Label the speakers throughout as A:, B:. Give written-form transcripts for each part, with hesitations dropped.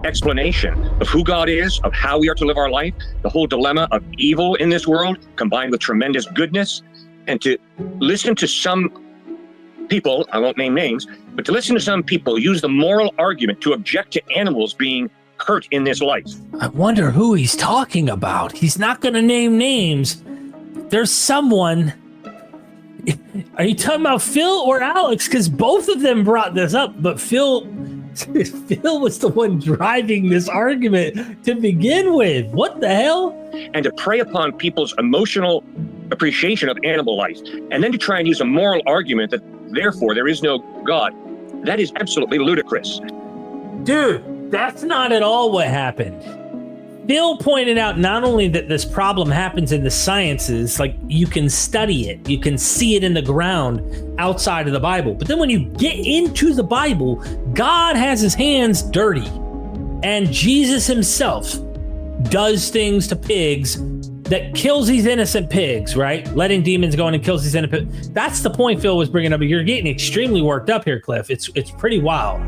A: explanation of who God is, of how we are to live our life, the whole dilemma of evil in this world combined with tremendous goodness, and to listen to some people, I won't name names, but to listen to some people use the moral argument to object to animals being hurt in this life.
B: I wonder who he's talking about. He's not going to name names. There's someone. Are you talking about Phil or Alex? Because both of them brought this up, but Phil was the one driving this argument to begin with. What the hell?
A: And to prey upon people's emotional appreciation of animal life, and then to try and use a moral argument that therefore there is no God. That is absolutely ludicrous.
B: Dude, that's not at all what happened. Phil pointed out not only that this problem happens in the sciences, like you can study it, you can see it in the ground outside of the Bible. But then when you get into the Bible, God has his hands dirty. And Jesus himself does things to pigs that kills these innocent pigs, right? Letting demons go in and kills these innocent pigs. That's the point Phil was bringing up. You're getting extremely worked up here, Cliff. It's pretty wild.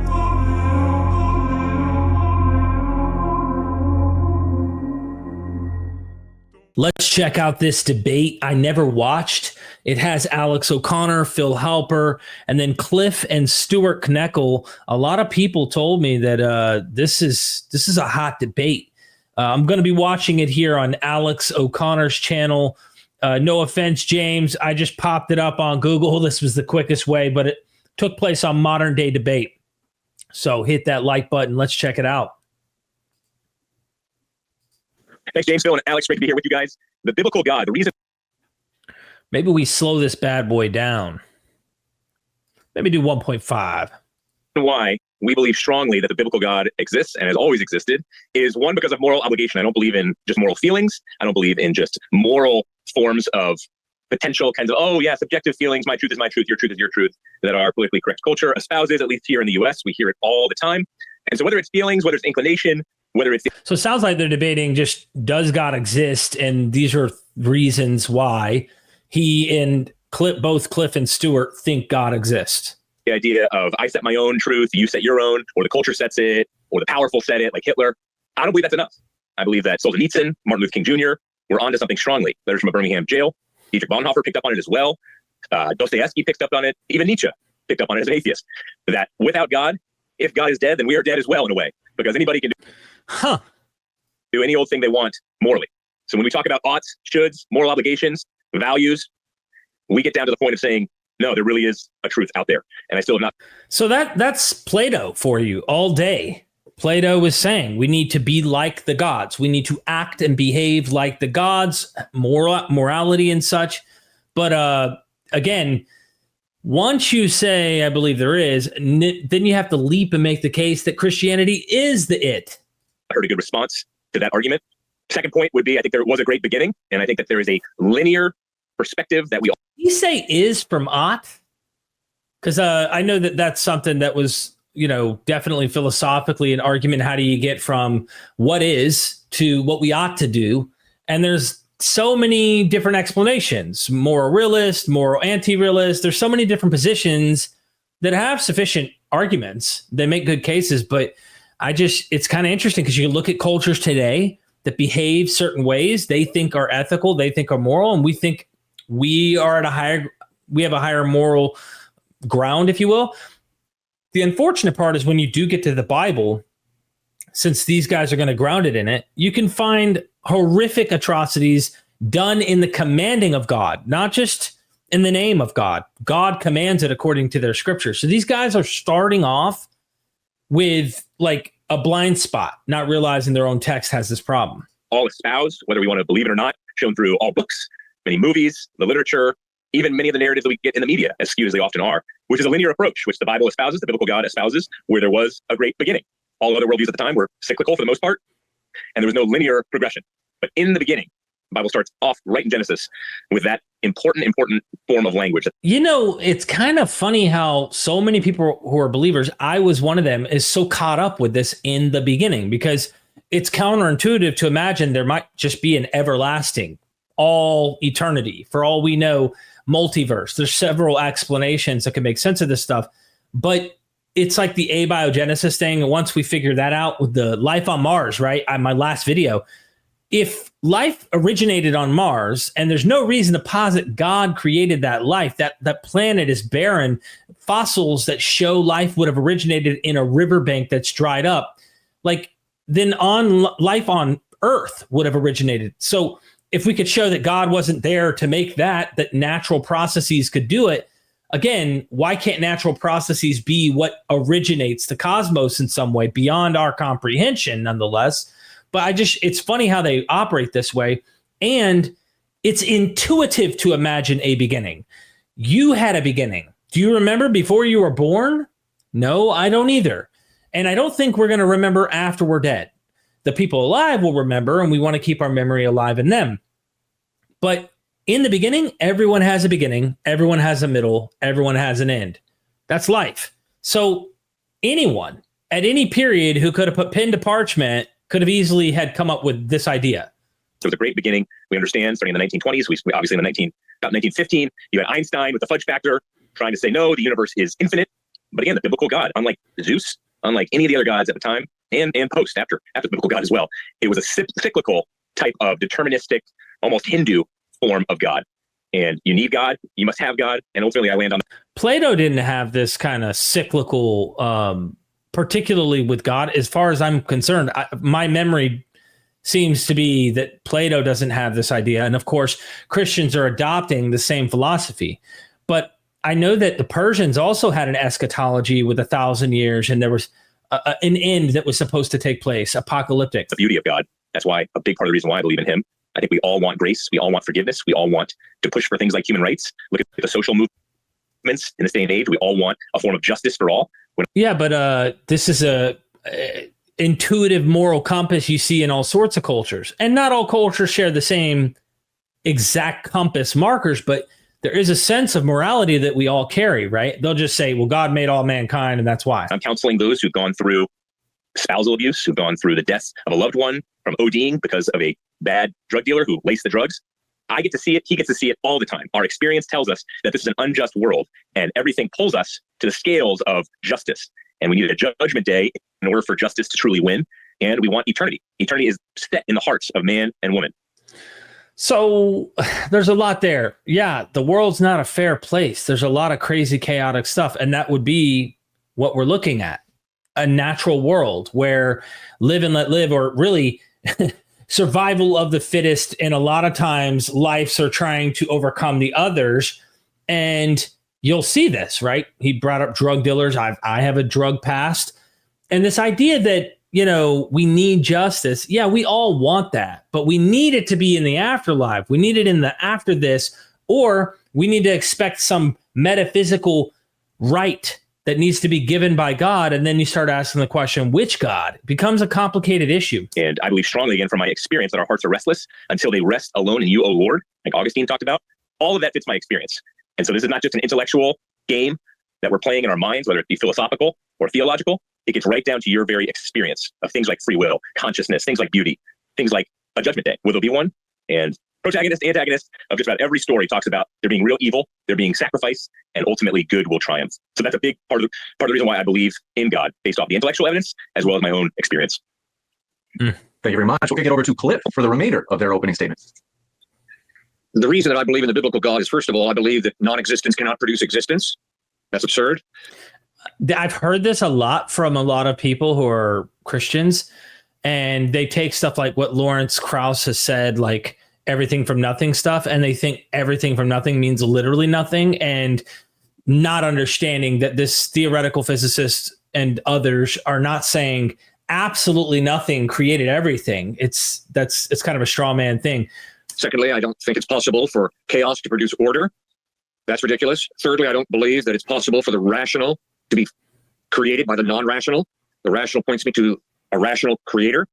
B: Let's check out this debate I never watched. It has Alex O'Connor, Phil Halper, and then Cliffe and Stuart Knechtle. A lot of people told me that this is a hot debate. I'm going to be watching it here on Alex O'Connor's channel. No offense, James. I just popped it up on Google. This was the quickest way, but it took place on Modern Day Debate. So hit that like button. Let's check it out.
A: Thanks, James, Phil, and Alex. Great to be here with you guys. The biblical God, the reason...
B: Maybe we slow this bad boy down. Maybe do 1.5.
A: Why we believe strongly that the biblical God exists and has always existed is, one, because of moral obligation. I don't believe in just moral feelings. I don't believe in just moral forms of potential kinds of, oh, yeah, subjective feelings. My truth is my truth. Your truth is your truth, that our politically correct culture espouses, at least here in the US. We hear it all the time. And so whether it's feelings, whether it's inclination, whether it's...
B: So it sounds like they're debating just, does God exist? And these are reasons why he and both Cliffe and Stuart think God exists.
A: The idea of I set my own truth, you set your own, or the culture sets it, or the powerful set it, like Hitler. I don't believe that's enough. I believe that Solzhenitsyn, Martin Luther King Jr., were onto something strongly. Letters from a Birmingham jail. Dietrich Bonhoeffer picked up on it as well. Dostoevsky picked up on it. Even Nietzsche picked up on it as an atheist. That without God, if God is dead, then we are dead as well in a way. Because anybody can do any old thing they want morally. So when we talk about oughts, shoulds, moral obligations, values, we get down to the point of saying, no, there really is a truth out there. And I still have not.
B: So that's Plato for you all day. Plato was saying we need to be like the gods. We need to act and behave like the gods, morality and such. But again, once you say, I believe there is, then you have to leap and make the case that Christianity is the it.
A: I heard a good response to that argument. Second point would be, I think there was a great beginning. And I think that there is a linear perspective that we all...
B: You say is from ought? Because I know that that's something that was, definitely philosophically an argument. How do you get from what is to what we ought to do? And there's so many different explanations, moral realist, moral anti-realist. There's so many different positions that have sufficient arguments. They make good cases, but it's kind of interesting because you look at cultures today that behave certain ways. They think are ethical, they think are moral, and we think we have a higher moral ground, if you will. The unfortunate part is when you do get to the Bible, since these guys are going to ground it in it, you can find horrific atrocities done in the commanding of God, not just in the name of God. God commands it according to their scripture. So these guys are starting off with like a blind spot, not realizing their own text has this problem.
A: All espoused, whether we want to believe it or not, shown through all books, many movies, the literature, even many of the narratives that we get in the media, as skewed as they often are, which is a linear approach, which the Bible espouses, the biblical God espouses, where there was a great beginning. All other worldviews at the time were cyclical for the most part, and there was no linear progression. But in the beginning, the Bible starts off right in Genesis with that important form of language.
B: It's kind of funny how so many people who are believers, I was one of them, is so caught up with this in the beginning, because it's counterintuitive to imagine there might just be an everlasting, all eternity, for all we know, multiverse. There's several explanations that can make sense of this stuff, but it's like the abiogenesis thing. And once we figure that out with the life on Mars, right? My last video, if life originated on Mars and there's no reason to posit God created that life, that planet is barren, fossils that show life would have originated in a riverbank that's dried up, like then life on Earth would have originated. So if we could show that God wasn't there to make that natural processes could do it, again, why can't natural processes be what originates the cosmos in some way beyond our comprehension nonetheless? But it's funny how they operate this way. And it's intuitive to imagine a beginning. You had a beginning. Do you remember before you were born? No, I don't either. And I don't think we're going to remember after we're dead. The people alive will remember, and we want to keep our memory alive in them. But in the beginning, everyone has a beginning, everyone has a middle, everyone has an end. That's life. So anyone at any period who could have put pen to parchment could have easily had come up with this idea.
A: So it was a great beginning. We understand starting in the 1920s. We obviously about 1915, you had Einstein with the fudge factor trying to say, no, the universe is infinite. But again, the biblical God, unlike Zeus, unlike any of the other gods at the time, and post after the biblical God as well, it was a cyclical type of deterministic, almost Hindu form of God. And you need God, you must have God, and ultimately I land on
B: Plato didn't have this kind of cyclical, particularly with God. As far as I'm concerned, my memory seems to be that Plato doesn't have this idea. And of course, Christians are adopting the same philosophy. But I know that the Persians also had an eschatology with 1,000 years, and there was an end that was supposed to take place, apocalyptic.
A: The beauty of God. That's why a big part of the reason why I believe in him. I think we all want grace. We all want forgiveness. We all want to push for things like human rights. Look at the social movements in this day and age. We all want a form of justice for all.
B: Yeah, but this is a intuitive moral compass you see in all sorts of cultures. And not all cultures share the same exact compass markers, but there is a sense of morality that we all carry, right? They'll just say, well, God made all mankind, and that's why.
A: I'm counseling those who've gone through spousal abuse, who've gone through the death of a loved one from ODing because of a bad drug dealer who laced the drugs. I get to see it. He gets to see it all the time. Our experience tells us that this is an unjust world, and everything pulls us to the scales of justice. And we need a judgment day in order for justice to truly win. And we want eternity. Eternity is set in the hearts of man and woman.
B: So there's a lot there. Yeah, the world's not a fair place. There's a lot of crazy, chaotic stuff. And that would be what we're looking at. A natural world where live and let live, or really survival of the fittest. And a lot of times lives are trying to overcome the others. And you'll see this, right? He brought up drug dealers. I have a drug past. And this idea that, we need justice. Yeah, we all want that, but we need it to be in the afterlife. We need it in the after this, or we need to expect some metaphysical right that needs to be given by God. And then you start asking the question, which God? It becomes a complicated issue.
A: And I believe strongly, again, from my experience, that our hearts are restless until they rest alone in you, O Lord, like Augustine talked about. All of that fits my experience. And so this is not just an intellectual game that we're playing in our minds, whether it be philosophical or theological. It gets right down to your very experience of things like free will, consciousness, things like beauty, things like a judgment day. Will there be one? And protagonist, antagonist of just about every story talks about there being real evil, there being sacrifice, and ultimately good will triumph. So that's a big part of the reason why I believe in God, based off the intellectual evidence as well as my own experience.
C: Thank you very much. We're going to get over to Cliffe for the remainder of their opening statements.
D: The reason that I believe in the biblical God is, first of all, I believe that non-existence cannot produce existence. That's absurd.
B: I've heard this a lot from a lot of people who are Christians, and they take stuff like what Lawrence Krauss has said, like everything from nothing stuff, and they think everything from nothing means literally nothing, and not understanding that this theoretical physicist and others are not saying absolutely nothing created everything. It's kind of a straw man thing.
D: Secondly, I don't think it's possible for chaos to produce order. That's ridiculous. Thirdly, I don't believe that it's possible for the rational to be created by the non-rational. The rational points me to a rational creator.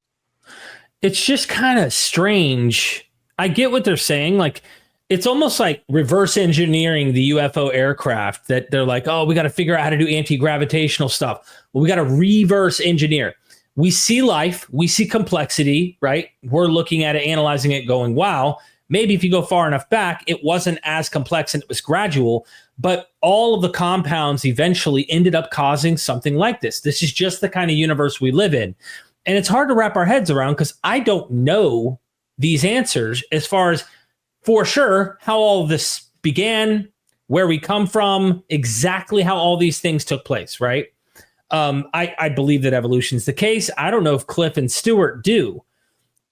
B: It's just kind of strange. I get what they're saying. Like, it's almost like reverse engineering the UFO aircraft, that they're like, oh, we got to figure out how to do anti-gravitational stuff. Well, we got to reverse engineer. We see life, we see complexity, right? We're looking at it, analyzing it, going, wow. maybe if you go far enough back, it wasn't as complex and it was gradual, but all of the compounds eventually ended up causing something like this. This is just the kind of universe we live in. And it's hard to wrap our heads around because I don't know these answers as far as for sure how all of this began, where we come from, exactly how all these things took place, right? I believe that evolution is the case. I don't know if Cliffe and Stuart do.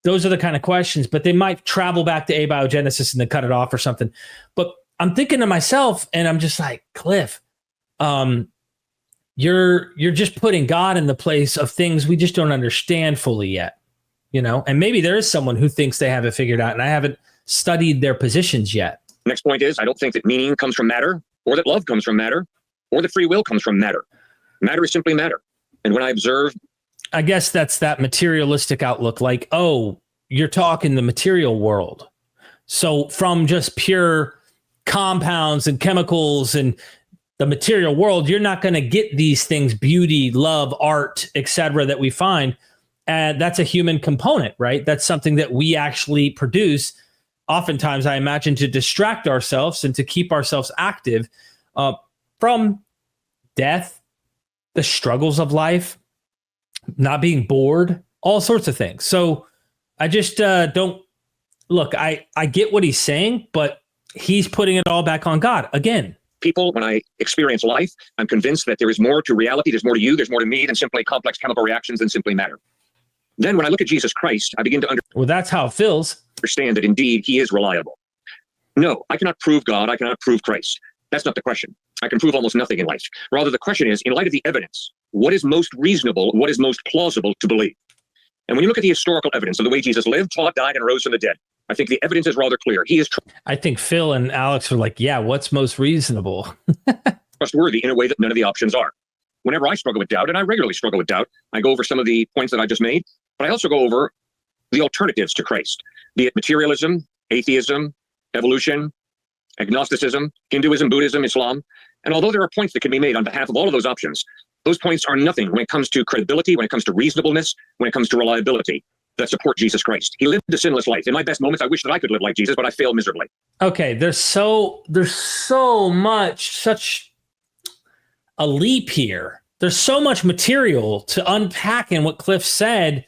B: Those are the kind of questions, but they might travel back to abiogenesis and then cut it off or something. But I'm thinking to myself, and I'm just like, Cliffe, you're just putting God in the place of things we just don't understand fully yet, you know? And maybe there is someone who thinks they have it figured out, and I haven't studied their positions yet.
D: Next point is, I don't think that meaning comes from matter, or that love comes from matter, or that free will comes from matter. Matter is simply matter. And when I observe,
B: I guess that's that materialistic outlook, like, oh, you're talking the material world. So from just pure compounds and chemicals and the material world, you're not going to get these things, beauty, love, art, etc., that we find. And that's a human component, right? That's something that we actually produce. Oftentimes, I imagine, to distract ourselves and to keep ourselves active from death, the struggles of life, not being bored, all sorts of things. So I just don't look, I get what he's saying, but he's putting it all back on God again.
D: people, when I experience life, I'm convinced that there is more to reality, there's more to you, there's more to me than simply complex chemical reactions than simply matter. Then when I look at Jesus Christ, I begin to
B: Well, that's how it feels.
D: understand that indeed he is reliable. No, I cannot prove God, I cannot prove Christ. That's not the question. I can prove almost nothing in life. Rather, the question is, in light of the evidence, what is most reasonable, what is most plausible to believe? And when you look at the historical evidence of the way Jesus lived, taught, died, and rose from the dead, I think the evidence is rather clear. He is
B: I think Phil and Alex are like, yeah, what's most reasonable?
D: trustworthy in a way that none of the options are. Whenever I struggle with doubt, and I regularly struggle with doubt, I go over some of the points that I just made, but I also go over the alternatives to Christ, be it materialism, atheism, evolution, agnosticism, Hinduism, Buddhism, Islam. And although there are points that can be made on behalf of all of those options, those points are nothing when it comes to credibility, when it comes to reasonabness, when it comes to reliability that support Jesus Christ. He lived a sinless life. In my best moments, I wish that I could live like Jesus, but I fail miserably.
B: Okay, there's so much, such a leap here. There's so much material to unpack in what Cliffe said.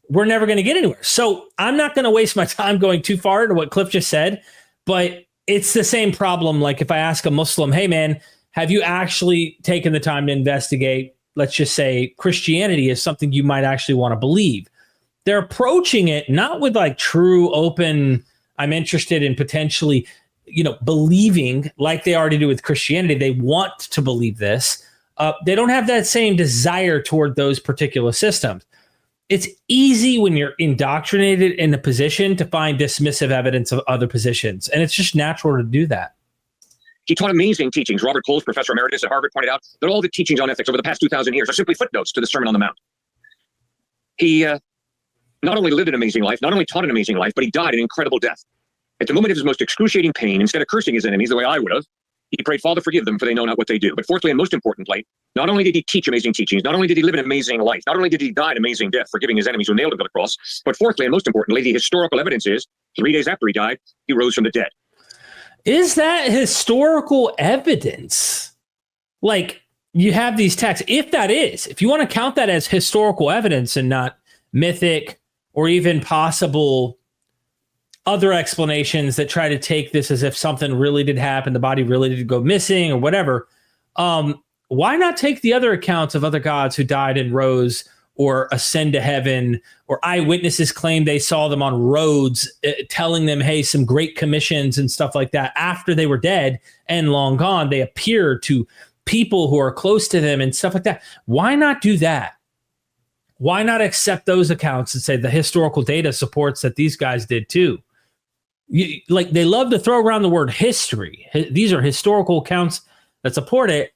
B: We're never going to get anywhere. So I'm not going to waste my time going too far into what Cliffe just said, but it's the same problem. Like if I ask a Muslim, hey man, have you actually taken the time to investigate, let's just say Christianity is something you might actually want to believe? They're approaching it not with like true open, I'm interested in potentially, believing like they already do with Christianity. They want to believe this. They don't have that same desire toward those particular systems. It's easy when you're indoctrinated in a position to find dismissive evidence of other positions. And it's just natural to do that.
D: He taught amazing teachings. Robert Coles, professor emeritus at Harvard, pointed out that all the teachings on ethics over the past 2,000 years are simply footnotes to the Sermon on the Mount. He not only lived an amazing life, not only taught an amazing life, but he died an incredible death. At the moment of his most excruciating pain, instead of cursing his enemies the way I would have, he prayed, Father, forgive them, for they know not what they do. But fourthly, and most importantly, not only did he teach amazing teachings, not only did he live an amazing life, not only did he die an amazing death, forgiving his enemies who nailed him to the cross, but fourthly, and most importantly, the historical evidence is 3 days after he died, he rose from the dead.
B: Is that historical evidence? Like, you have these texts. If you want to count that as historical evidence and not mythic or even possible other explanations that try to take this as if something really did happen, the body really did go missing or whatever, why not take the other accounts of other gods who died and rose or ascend to heaven, or eyewitnesses claim they saw them on roads telling them, hey, some great commissions and stuff like that after they were dead and long gone, they appeared to people who are close to them and stuff like that. Why not do that? Why not accept those accounts and say the historical data supports that these guys did too? They love to throw around the word history. These are historical accounts that support it.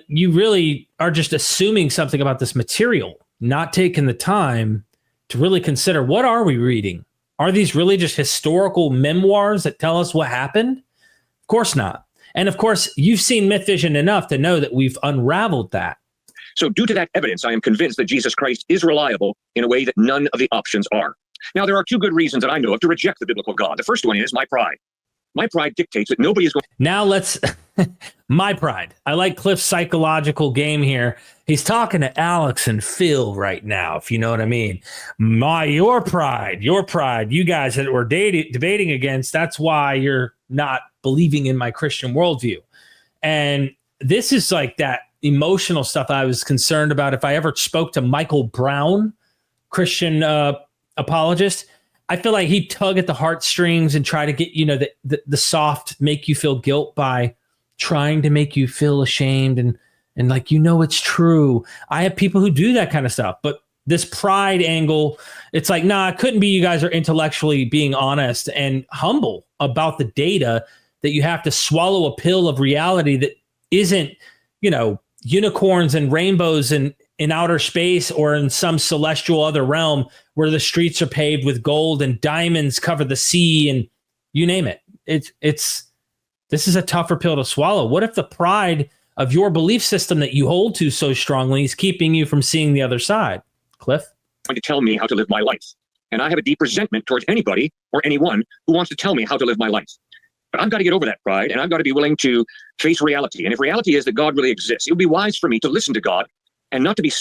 B: You really are just assuming something about this material, not taking the time to really consider, what are we reading? Are these really just historical memoirs that tell us what happened? Of course not. And of course, you've seen MythVision enough to know that we've unraveled that.
D: So due to that evidence, I am convinced that Jesus Christ is reliable in a way that none of the options are. Now, there are two good reasons that I know of to reject the biblical God. The first one is my pride. My pride dictates that nobody is going.
B: Now let's my pride. I like Cliff's psychological game here. He's talking to Alex and Phil right now, if you know what I mean. Your pride, you guys that we're debating against, that's why you're not believing in my Christian worldview. And this is like that emotional stuff I was concerned about. If I ever spoke to Michael Brown, Christian apologist, I feel like he'd tug at the heartstrings and try to get, the soft, make you feel guilt by trying to make you feel ashamed and like, it's true. I have people who do that kind of stuff, but this pride angle, it's like, nah, it couldn't be. You guys are intellectually being honest and humble about the data that you have to swallow a pill of reality that isn't, unicorns and rainbows and in outer space or in some celestial other realm where the streets are paved with gold and diamonds cover the sea and you name it. This is a tougher pill to swallow. What if the pride of your belief system that you hold to so strongly is keeping you from seeing the other side? Cliff?
D: To tell me how to live my life. And I have a deep resentment towards anybody or anyone who wants to tell me how to live my life. But I've got to get over that pride, and I've got to be willing to face reality. And if reality is that God really exists, it would be wise for me to listen to God and not to be...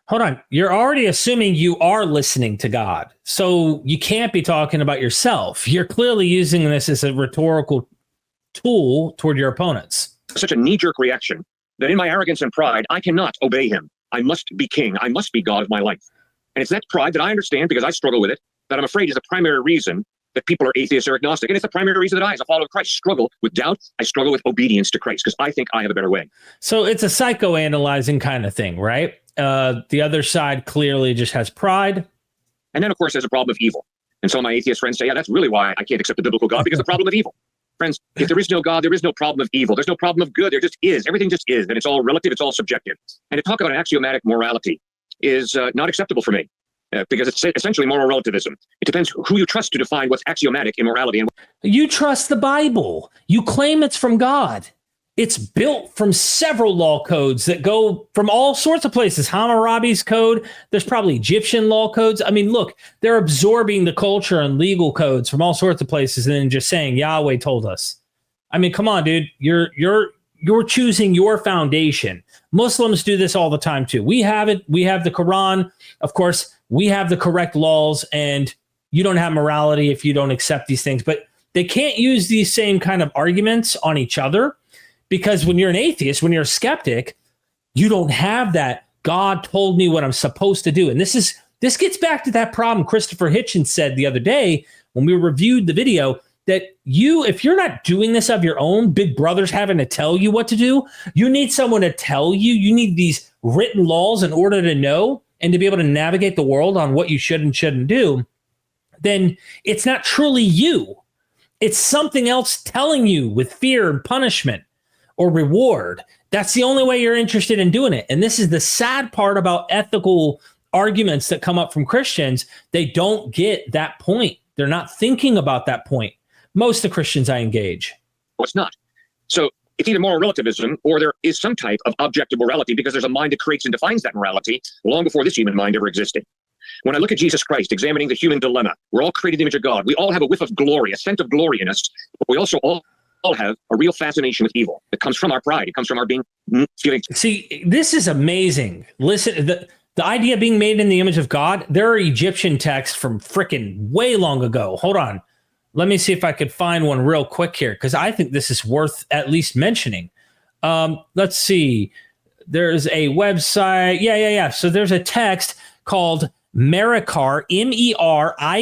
B: Hold on. You're already assuming you are listening to God. So you can't be talking about yourself. You're clearly using this as a rhetorical tool toward your opponents.
D: Such a knee-jerk reaction that in my arrogance and pride, I cannot obey him. I must be king. I must be God of my life. And it's that pride that I understand because I struggle with it, that I'm afraid is the primary reason that people are atheists or agnostic. And it's the primary reason that I, as a follower of Christ, struggle with doubt. I struggle with obedience to Christ because I think I have a better way.
B: So it's a psychoanalyzing kind of thing, right? The other side clearly just has pride.
D: And then, of course, there's a problem of evil. And so my atheist friends say, yeah, that's really why I can't accept the biblical God, because the problem of evil. Friends, if there is no God, there is no problem of evil. There's no problem of good. There just is. Everything just is. And it's all relative. It's all subjective. And to talk about an axiomatic morality is not acceptable for me. Because it's essentially moral relativism. It depends who you trust to define what's axiomatic in morality.
B: You trust the Bible. You claim it's from God. It's built from several law codes that go from all sorts of places. Hammurabi's code. There's probably Egyptian law codes. I mean, look, they're absorbing the culture and legal codes from all sorts of places and then just saying Yahweh told us. I mean, come on, dude. You're choosing your foundation. Muslims do this all the time too. We have it. We have the Quran. Of course, we have the correct laws, and you don't have morality if you don't accept these things. But they can't use these same kind of arguments on each other, because when you're an atheist, when you're a skeptic, you don't have that God told me what I'm supposed to do. And this gets back to that problem Christopher Hitchens said the other day when we reviewed the video, that if you're not doing this of your own, Big Brother's having to tell you what to do, you need someone to tell you. You need these written laws in order to know and to be able to navigate the world on what you should and shouldn't do. Then it's not truly you. It's something else telling you with fear and punishment or reward. That's the only way you're interested in doing it. And this is the sad part about ethical arguments that come up from Christians. They don't get that point. They're not thinking about that point. Most of the Christians I engage.
D: Well, it's not. So it's either moral relativism or there is some type of objective morality because there's a mind that creates and defines that morality long before this human mind ever existed. When I look at Jesus Christ examining the human dilemma, we're all created in the image of God. We all have a whiff of glory, a scent of glory in us, but we also all have a real fascination with evil that comes from our pride. It comes from our feeling.
B: See, this is amazing. Listen, the idea of being made in the image of God, there are Egyptian texts from frickin' way long ago. Hold on. Let me see if I could find one real quick here, because I think this is worth at least mentioning. Let's see. There's a website. Yeah. So there's a text called Merikare,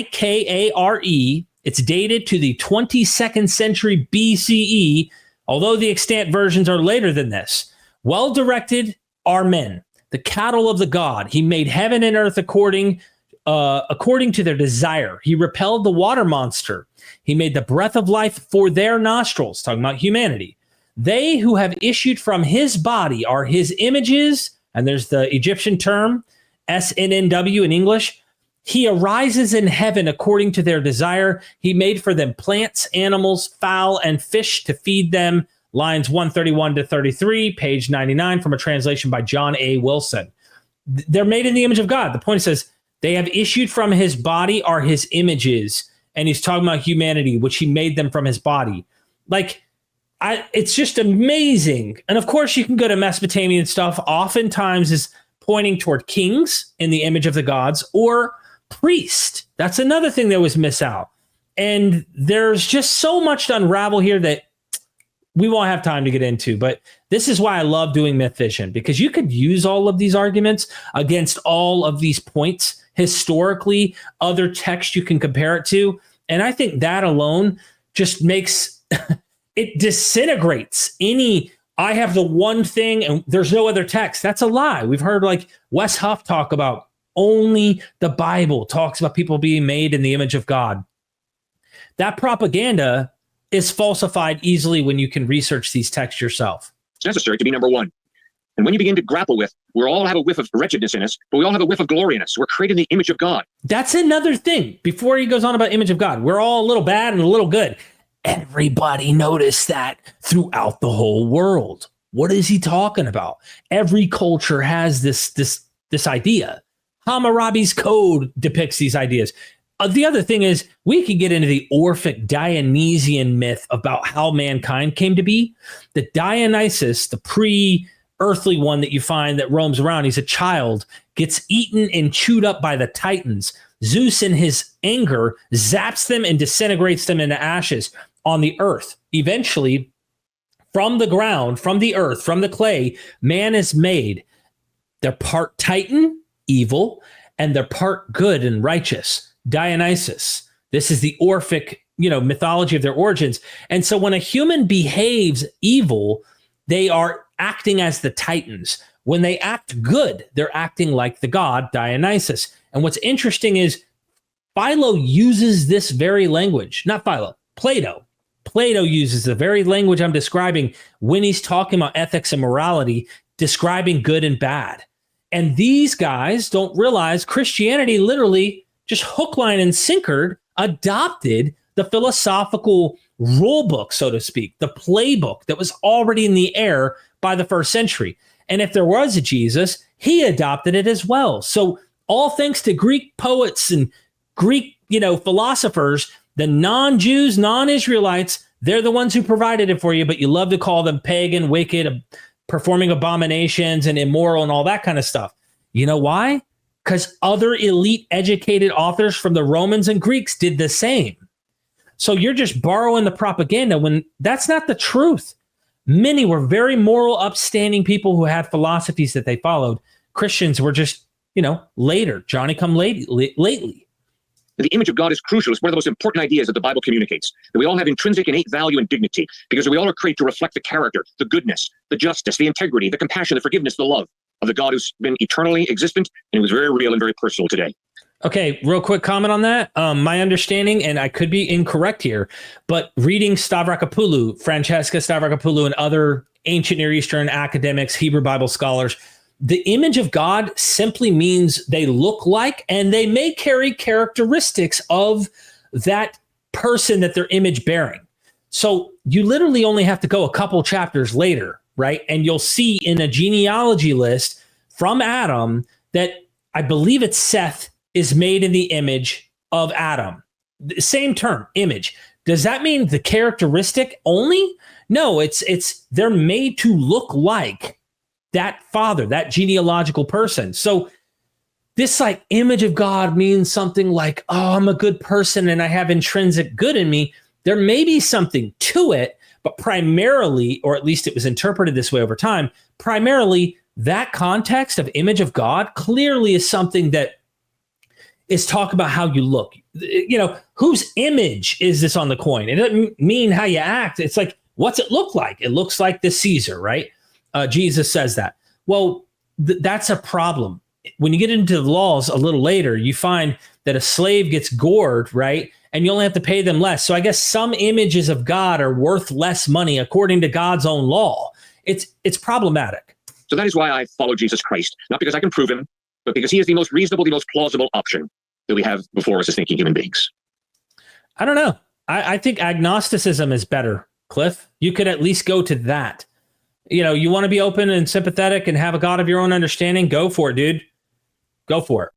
B: Merikare. It's dated to the 22nd century BCE, although the extant versions are later than this. Well-directed are men, the cattle of the God. He made heaven and earth according to their desire. He repelled the water monster. He made the breath of life for their nostrils, talking about humanity. They who have issued from his body are his images, and there's the Egyptian term, SNNW in English. He arises in heaven according to their desire. He made for them plants, animals, fowl, and fish to feed them. Lines 131 to 33, page 99, from a translation by John A. Wilson. They're made in the image of God. The point says, They have issued from his body are his images. And he's talking about humanity, which he made them from his body. Like, it's just amazing. And of course, you can go to Mesopotamian stuff. Oftentimes is pointing toward kings in the image of the gods or priest. That's another thing they always miss out. And there's just so much to unravel here that we won't have time to get into. But this is why I love doing MythVision, because you could use all of these arguments against all of these points historically, other texts you can compare it to. And I think that alone just makes it disintegrates any, I have the one thing and there's no other text. That's a lie. We've heard like Wes Huff talk about only the Bible talks about people being made in the image of God. That propaganda is falsified easily when you can research these texts yourself.
D: It's necessary to be number one. And when you begin to grapple with, we all have a whiff of wretchedness in us, but we all have a whiff of glory in us. We're created in the image of God.
B: That's another thing. Before he goes on about image of God, we're all a little bad and a little good. Everybody noticed that throughout the whole world. What is he talking about? Every culture has this idea. Hammurabi's code depicts these ideas. The other thing is, we could get into the Orphic Dionysian myth about how mankind came to be. The Dionysus, the pre-earthly one that you find that roams around, he's a child, gets eaten and chewed up by the Titans. Zeus, in his anger, zaps them and disintegrates them into ashes on the earth. Eventually, from the ground, from the earth, from the clay, man is made. They're part Titan, evil, and they're part good and righteous. Dionysus. This is the Orphic, mythology of their origins. And so when a human behaves evil, they are acting as the Titans. When they act good, they're acting like the god Dionysus. And what's interesting is Philo uses this very language, not Philo, Plato. Plato uses the very language I'm describing when he's talking about ethics and morality, describing good and bad. And these guys don't realize Christianity literally just hook, line, and sinker adopted the philosophical rule book, so to speak, the playbook that was already in the air by the first century. And if there was a Jesus, he adopted it as well. So all thanks to Greek poets and Greek, philosophers, the non-Jews, non-Israelites, they're the ones who provided it for you, but you love to call them pagan, wicked, performing abominations and immoral and all that kind of stuff. You know why? Because other elite educated authors from the Romans and Greeks did the same. So you're just borrowing the propaganda when that's not the truth. Many were very moral, upstanding people who had philosophies that they followed. Christians were just, later, Johnny come lately.
D: The image of God is crucial. It's one of the most important ideas that the Bible communicates, that we all have intrinsic innate value and dignity because we all are created to reflect the character, the goodness, the justice, the integrity, the compassion, the forgiveness, the love of the God who's been eternally existent and was very real and very personal today.
B: Okay, real quick comment on that. My understanding, and I could be incorrect here, but reading Stavrakopoulou, Francesca Stavrakopoulou, and other ancient Near Eastern academics, Hebrew Bible scholars, the image of God simply means they look like and they may carry characteristics of that person that they're image bearing. So you literally only have to go a couple chapters later, right? And you'll see in a genealogy list from Adam that I believe it's Seth is made in the image of Adam. Same term, image. Does that mean the characteristic only? No, it's they're made to look like that father, that genealogical person. So this like image of God means something like, oh, I'm a good person and I have intrinsic good in me. There may be something to it, but primarily, or at least it was interpreted this way over time, primarily that context of image of God clearly is something that is talk about how you look. Whose image is this on the coin? It doesn't mean how you act. It's like, what's it look like? It looks like the Caesar, right? Jesus says that. Well, that's a problem. When you get into the laws a little later, you find that a slave gets gored, right? And you only have to pay them less. So I guess some images of God are worth less money according to God's own law. It's problematic.
D: So that is why I follow Jesus Christ, not because I can prove him, but because he is the most reasonable, the most plausible option that we have before us as thinking human beings.
B: I don't know. I think agnosticism is better, Cliff. You could at least go to that. You want to be open and sympathetic and have a God of your own understanding? Go for it, dude. Go for it.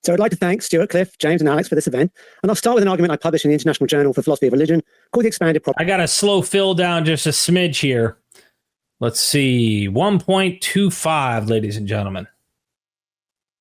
E: So I'd like to thank Stuart, Cliff, James, and Alex for this event. And I'll start with an argument I published in the International Journal for Philosophy of Religion called the Expanded Problem.
B: I got to slow Phil down just a smidge here. Let's see. 1.25, ladies and gentlemen.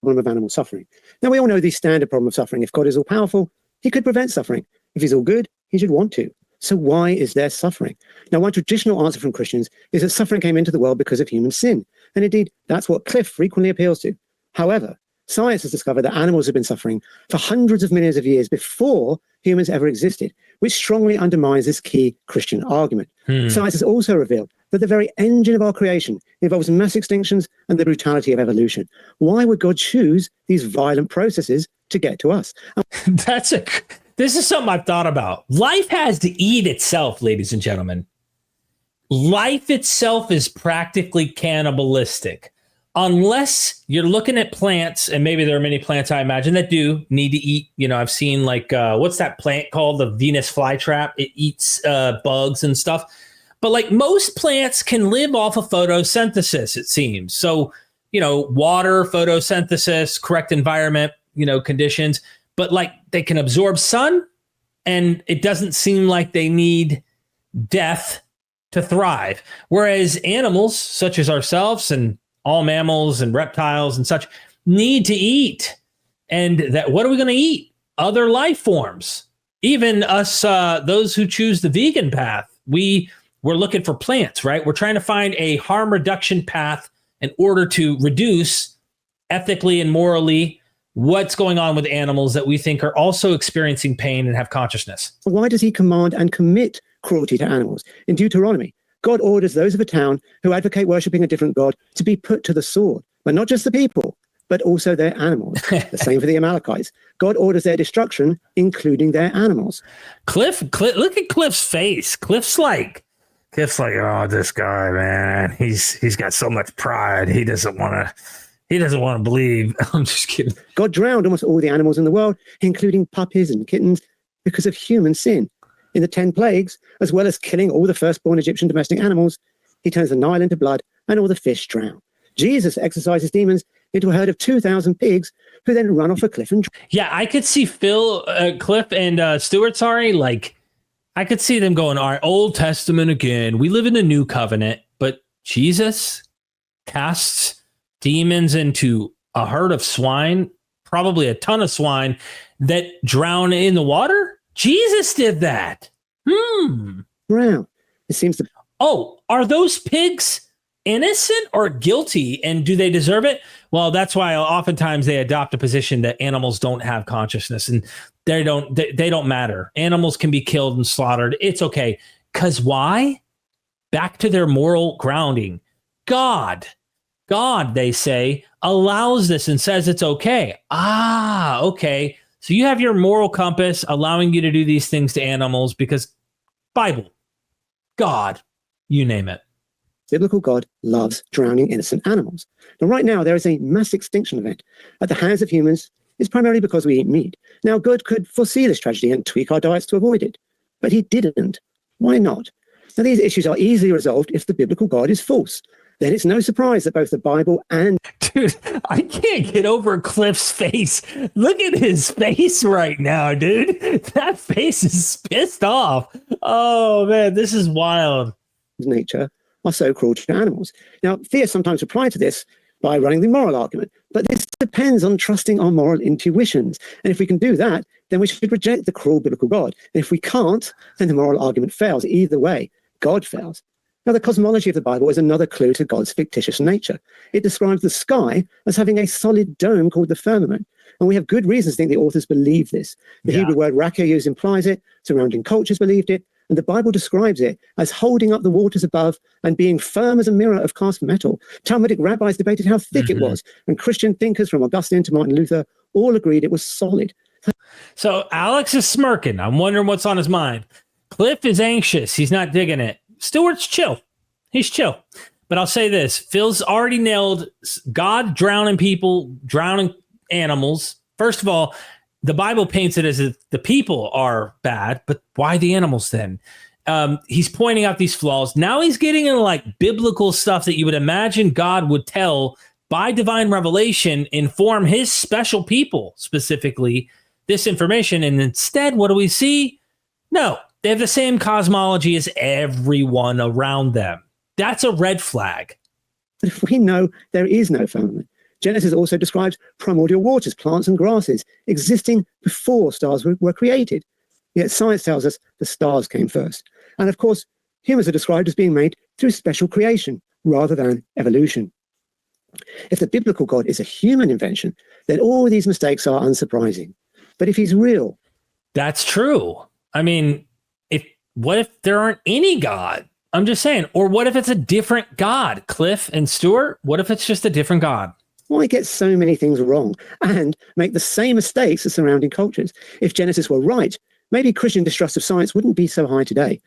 E: Of animal suffering. Now, we all know the standard problem of suffering. If God is all powerful, he could prevent suffering. If he's all good, he should want to. So why is there suffering? Now, one traditional answer from Christians is that suffering came into the world because of human sin. And indeed, that's what Cliff frequently appeals to. However, science has discovered that animals have been suffering for hundreds of millions of years before humans ever existed, which strongly undermines this key Christian argument. Science has also revealed that the very engine of our creation involves mass extinctions and the brutality of evolution. Why would God choose these violent processes to get to us?
B: This is something I've thought about. Life has to eat itself, ladies and gentlemen. Life itself is practically cannibalistic. Unless you're looking at plants, and maybe there are many plants I imagine that do need to eat. You know, I've seen like, what's that plant called? The Venus flytrap. It eats bugs and stuff. But like most plants can live off of photosynthesis, it seems. So, you know, water, photosynthesis, correct environment, you know, conditions. But like they can absorb sun, and it doesn't seem like they need death to thrive. Whereas animals such as ourselves and all mammals and reptiles and such need to eat. And that, what are we going to eat? Other life forms. Even us, those who choose the vegan path, we're looking for plants, right? We're trying to find a harm reduction path in order to reduce ethically and morally what's going on with animals that we think are also experiencing pain and have consciousness.
E: Why does he command and commit cruelty to animals? In Deuteronomy, God orders those of a town who advocate worshipping a different god to be put to the sword, but not just the people, but also their animals. The same for the Amalekites. God orders their destruction, including their animals.
B: Cliff, look at Cliff's face. Cliff's like, oh, this guy, man, he's got so much pride. He doesn't want to believe. I'm just kidding.
E: God drowned almost all the animals in the world, including puppies and kittens, because of human sin. In the 10 plagues, as well as killing all the firstborn Egyptian domestic animals, he turns the Nile into blood and all the fish drown. Jesus exorcises demons into a herd of 2,000 pigs who then run off a cliff and drown.
B: Yeah, I could see Cliff and Stuart, like, I could see them going, all right, Old Testament again. We live in a new covenant, but Jesus casts demons into a herd of swine, probably a ton of swine, that drown in the water? Jesus did that.
E: Drown. It seems to...
B: Oh, are those pigs innocent or guilty? And do they deserve it? Well, that's why oftentimes they adopt a position that animals don't have consciousness and they don't matter. Animals can be killed and slaughtered. It's okay. Because why? Back to their moral grounding. God, they say, allows this and says it's okay. Okay. So you have your moral compass allowing you to do these things to animals because Bible, God, you name it.
E: Biblical God loves drowning innocent animals. Now, right now, there is a mass extinction event at the hands of humans. It's primarily because we eat meat. Now, God could foresee this tragedy and tweak our diets to avoid it, but he didn't. Why not? Now, these issues are easily resolved if the biblical God is false. Then it's no surprise that both the Bible and...
B: Dude, I can't get over Cliff's face. Look at his face right now, dude. That face is pissed off. Oh, man, this is wild.
E: Nature are so cruel to animals. Now, theists sometimes reply to this by running the moral argument, but this depends on trusting our moral intuitions. And if we can do that, then we should reject the cruel biblical God. And if we can't, then the moral argument fails. Either way, God fails. Now, the cosmology of the Bible is another clue to God's fictitious nature. It describes the sky as having a solid dome called the firmament. And we have good reasons to think the authors believe this. The Hebrew word rakah used implies it, surrounding cultures believed it, and the Bible describes it as holding up the waters above and being firm as a mirror of cast metal. Talmudic rabbis debated how thick it was, and Christian thinkers from Augustine to Martin Luther all agreed it was solid.
B: So Alex is smirking. I'm wondering what's on his mind. Cliff is anxious. He's not digging it. Stewart's chill. He's chill. But I'll say this. Phil's already nailed God drowning people, drowning animals. First of all, the Bible paints it as if the people are bad, but why the animals then? He's pointing out these flaws. Now he's getting into like biblical stuff that you would imagine God would tell by divine revelation, inform his special people, specifically, this information. And instead, what do we see? No, they have the same cosmology as everyone around them. That's a red flag.
E: But if we know there is no firmament, Genesis also describes primordial waters, plants and grasses existing before stars were created. Yet science tells us the stars came first. And of course, humans are described as being made through special creation rather than evolution. If the biblical God is a human invention, then all these mistakes are unsurprising. But if he's real...
B: That's true. I mean, what if there aren't any God? I'm just saying. Or what if it's a different God? Cliffe and Stuart, what if it's just a different God?
E: Why get so many things wrong and make the same mistakes as surrounding cultures? If Genesis were right, maybe Christian distrust of science wouldn't be so high today.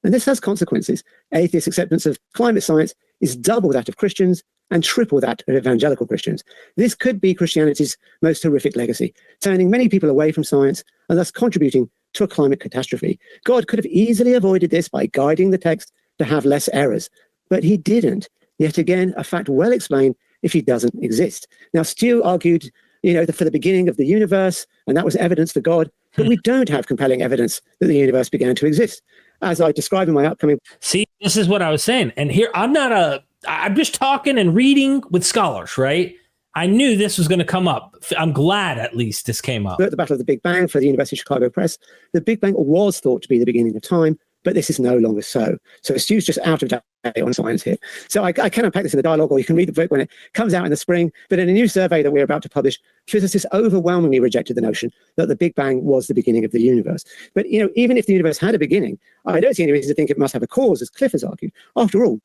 E: And this has consequences. Atheist acceptance of climate science is double that of Christians and triple that of evangelical Christians. This could be Christianity's most horrific legacy, turning many people away from science and thus contributing to a climate catastrophe. God could have easily avoided this by guiding the text to have less errors, but he didn't. Yet again, a fact well explained if he doesn't exist. Now, Stu argued, for the beginning of the universe, and that was evidence for God, but we don't have compelling evidence that the universe began to exist. As I describe in my upcoming...
B: See, this is what I was saying. And here, I'm just talking and reading with scholars, right? I knew this was going to come up. I'm glad at least this came up.
E: At the Battle of the Big Bang for the University of Chicago Press, the Big Bang was thought to be the beginning of time, but this is no longer so. So Stu's just out of date on science here. So I can unpack this in the dialogue, or you can read the book when it comes out in the spring. But in a new survey that we're about to publish, physicists overwhelmingly rejected the notion that the Big Bang was the beginning of the universe. But, even if the universe had a beginning, I don't see any reason to think it must have a cause, as Cliffe has argued. After all,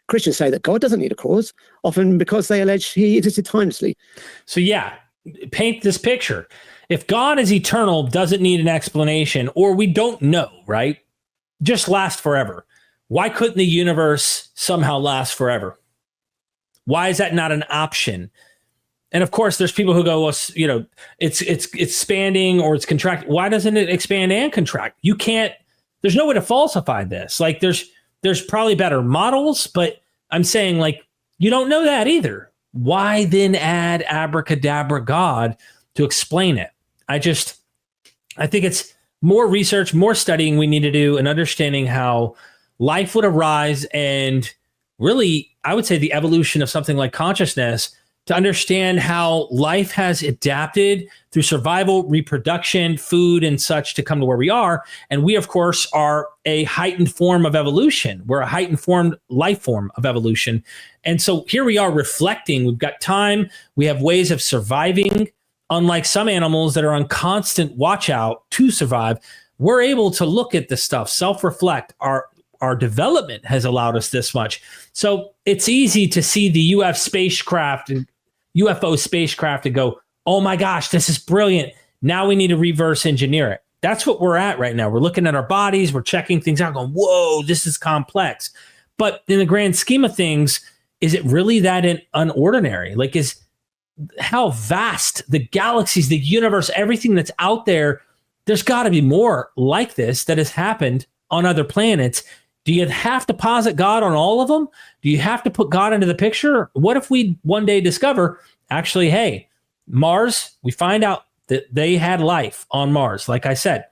E: Christians say that God doesn't need a cause, often because they allege he existed timelessly.
B: So yeah, paint this picture. If God is eternal, doesn't need an explanation, or we don't know, right? Just last forever. Why couldn't the universe somehow last forever? Why is that not an option? And of course, there's people who go, well, it's expanding or it's contracting. Why doesn't it expand and contract? You can't. There's no way to falsify this. Like there's probably better models, but I'm saying you don't know that either. Why then add abracadabra God to explain it? I think it's more research, more studying we need to do, and understanding how life would arise, and really, I would say the evolution of something like consciousness, to understand how life has adapted through survival, reproduction, food, and such to come to where we are. And we, of course, are a heightened form of evolution. We're a heightened life form of evolution. And so here we are reflecting. We've got time. We have ways of surviving. Unlike some animals that are on constant watch out to survive, we're able to look at this stuff, self-reflect. Our development has allowed us this much. So it's easy to see the UFO spacecraft and go, oh my gosh, this is brilliant. Now we need to reverse engineer it. That's what we're at right now. We're looking at our bodies. We're checking things out going, whoa, this is complex. But in the grand scheme of things, is it really that unordinary? How vast the galaxies, the universe, everything that's out there, there's got to be more like this that has happened on other planets. Do you have to posit God on all of them? Do you have to put God into the picture? What if we one day discover, actually, hey, Mars, we find out that they had life on Mars. Like I said,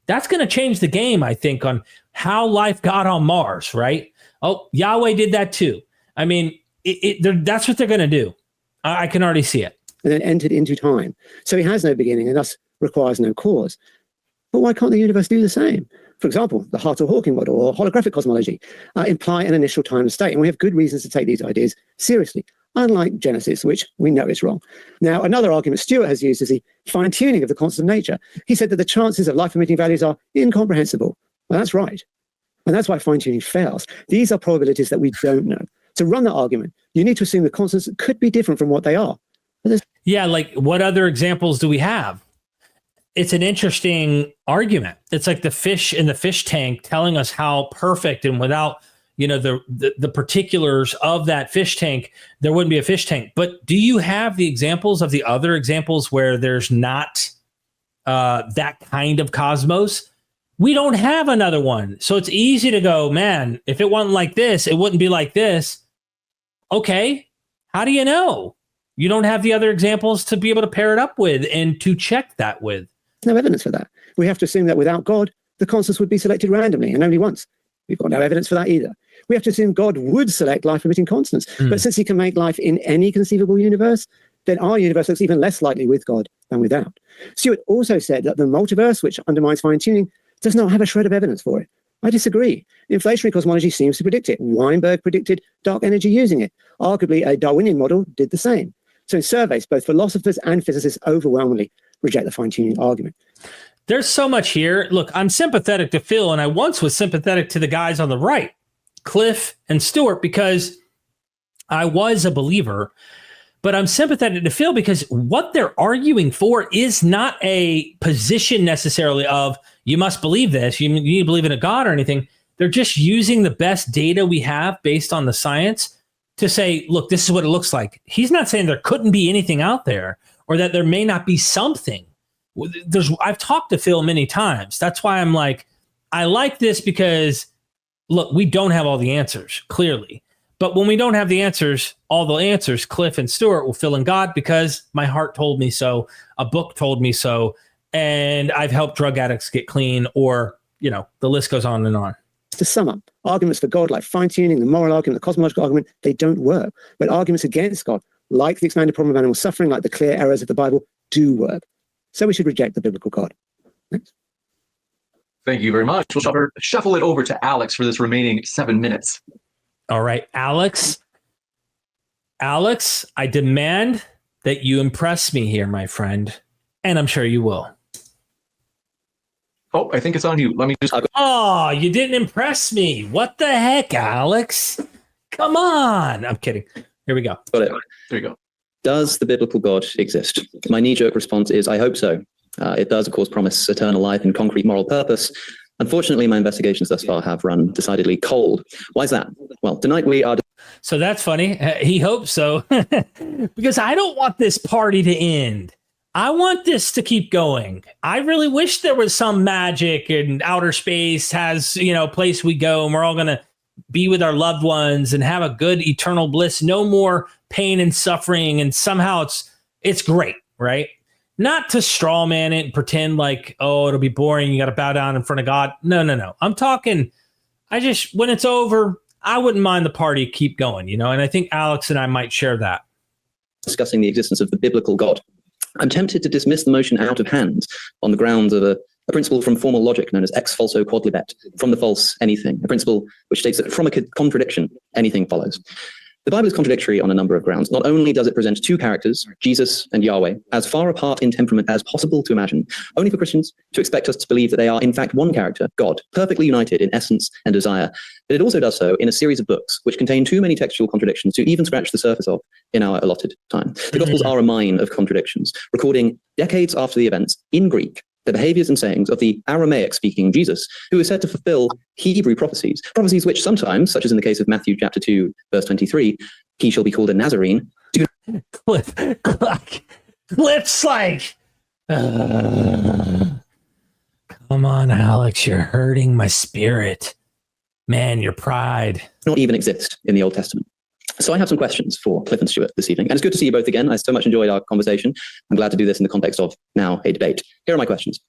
B: that's going to change the game, I think, on how life got on Mars, right? Oh, Yahweh did that too. I mean, that's what they're going to do. I can already see it.
E: And then entered into time. So he has no beginning and thus requires no cause. But why can't the universe do the same? For example, the Hartle-Hawking model or holographic cosmology imply an initial time and state. And we have good reasons to take these ideas seriously, unlike Genesis, which we know is wrong. Now, another argument Stuart has used is the fine-tuning of the constant of nature. He said that the chances of life-emitting values are incomprehensible. Well, that's right. And that's why fine-tuning fails. These are probabilities that we don't know. To run that argument, you need to assume the constants could be different from what they are.
B: Yeah, what other examples do we have? It's an interesting argument. It's like the fish in the fish tank telling us how perfect and without the particulars of that fish tank, there wouldn't be a fish tank. But do you have the examples of the other examples where there's not that kind of cosmos? We don't have another one. So it's easy to go, man, if it wasn't like this, it wouldn't be like this. Okay, How do you know? You don't have the other examples to be able to pair it up with and to check that with.
E: There's no evidence for that. We have to assume that without God, the constants would be selected randomly and only once. We've got no evidence for that either. We have to assume God would select life-emitting constants. But since he can make life in any conceivable universe, then our universe looks even less likely with God than without. Stuart also said that the multiverse, which undermines fine-tuning, does not have a shred of evidence for it. I disagree. Inflationary cosmology seems to predict it. Weinberg predicted dark energy using it. Arguably, a Darwinian model did the same. So in surveys, both philosophers and physicists overwhelmingly reject the fine-tuning argument.
B: There's so much here. Look, I'm sympathetic to Phil, and I once was sympathetic to the guys on the right, Cliffe and Stuart, because I was a believer. But I'm sympathetic to Phil because what they're arguing for is not a position necessarily of you must believe this, you need to believe in a God or anything. They're just using the best data we have based on the science to say, look, this is what it looks like. He's not saying there couldn't be anything out there or that there may not be something. I've talked to Phil many times. That's why I'm like, I like this because, look, we don't have all the answers, clearly. But when we don't have the answers, all the answers, Cliffe and Stuart will fill in God because my heart told me so, a book told me so, and I've helped drug addicts get clean, or, you know, the list goes on and on.
E: To sum up, arguments for God like fine-tuning, the moral argument, the cosmological argument, they don't work. But arguments against God, like the expanded problem of animal suffering, like the clear errors of the Bible, do work. So we should reject the biblical God. Thanks.
C: Thank you very much. We'll shuffle it over to Alex for this remaining 7 minutes.
B: All right, Alex. Alex, I demand that you impress me here, my friend, and I'm sure you will.
C: Oh, I think it's on you. Let me just...
B: Oh, you didn't impress me. What the heck, Alex? Come on. I'm kidding. Here we go.
F: Got it.
C: There you go.
F: Does the biblical God exist? My knee-jerk response is, I hope so. It does, of course, promise eternal life and concrete moral purpose. Unfortunately, my investigations thus far have run decidedly cold. Why is that? Well, tonight we are...
B: So that's funny. He hopes so. Because I don't want this party to end. I want this to keep going. I really wish there was some magic and outer space has, you know, a place we go and we're all going to be with our loved ones and have a good eternal bliss. No more pain and suffering. And somehow it's great, right? Not to straw man it and pretend like, oh, it'll be boring. You got to bow down in front of God. No. I'm talking, when it's over, I wouldn't mind the party keep going, you know? And I think Alex and I might share that.
F: Discussing the existence of the biblical God. I'm tempted to dismiss the motion out of hand on the grounds of a principle from formal logic known as ex falso quodlibet, from the false anything, a principle which states that from a contradiction, anything follows. The Bible is contradictory on a number of grounds. Not only does it present two characters, Jesus and Yahweh, as far apart in temperament as possible to imagine, only for Christians to expect us to believe that they are in fact one character, God, perfectly united in essence and desire, but it also does so in a series of books which contain too many textual contradictions to even scratch the surface of in our allotted time. The Gospels are a mine of contradictions, recording decades after the events in Greek, the behaviors and sayings of the Aramaic-speaking Jesus, who is said to fulfill Hebrew prophecies which sometimes, such as in the case of Matthew chapter 2, verse 23, he shall be called a Nazarene.
B: Cliff's like, come on, Alex, you're hurting my spirit. Man, your pride.
F: Not even exist in the Old Testament. So I have some questions for Cliffe and Stuart this evening. And it's good to see you both again. I so much enjoyed our conversation. I'm glad to do this in the context of now a debate. Here are my questions.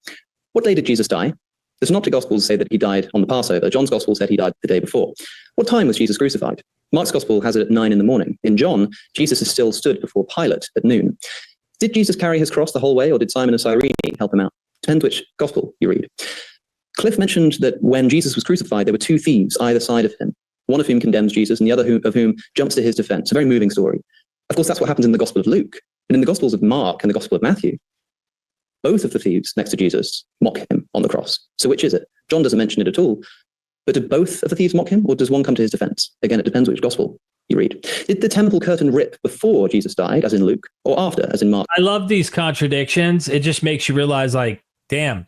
F: What day did Jesus die? The Synoptic Gospels say that he died on the Passover. John's Gospel said he died the day before. What time was Jesus crucified? Mark's Gospel has it at 9 a.m. In John, Jesus is still stood before Pilate at noon. Did Jesus carry his cross the whole way, or did Simon of Cyrene help him out? Depends which Gospel you read. Cliffe mentioned that when Jesus was crucified, there were two thieves either side of him, one of whom condemns Jesus and the other of whom jumps to his defense. A very moving story. Of course, that's what happens in the Gospel of Luke. And in the Gospels of Mark and the Gospel of Matthew, both of the thieves next to Jesus mock him on the cross. So which is it? John doesn't mention it at all. But did both of the thieves mock him, or does one come to his defense? Again, it depends which Gospel you read. Did the temple curtain rip before Jesus died, as in Luke, or after, as in Mark?
B: I love these contradictions. It just makes you realize, like, damn,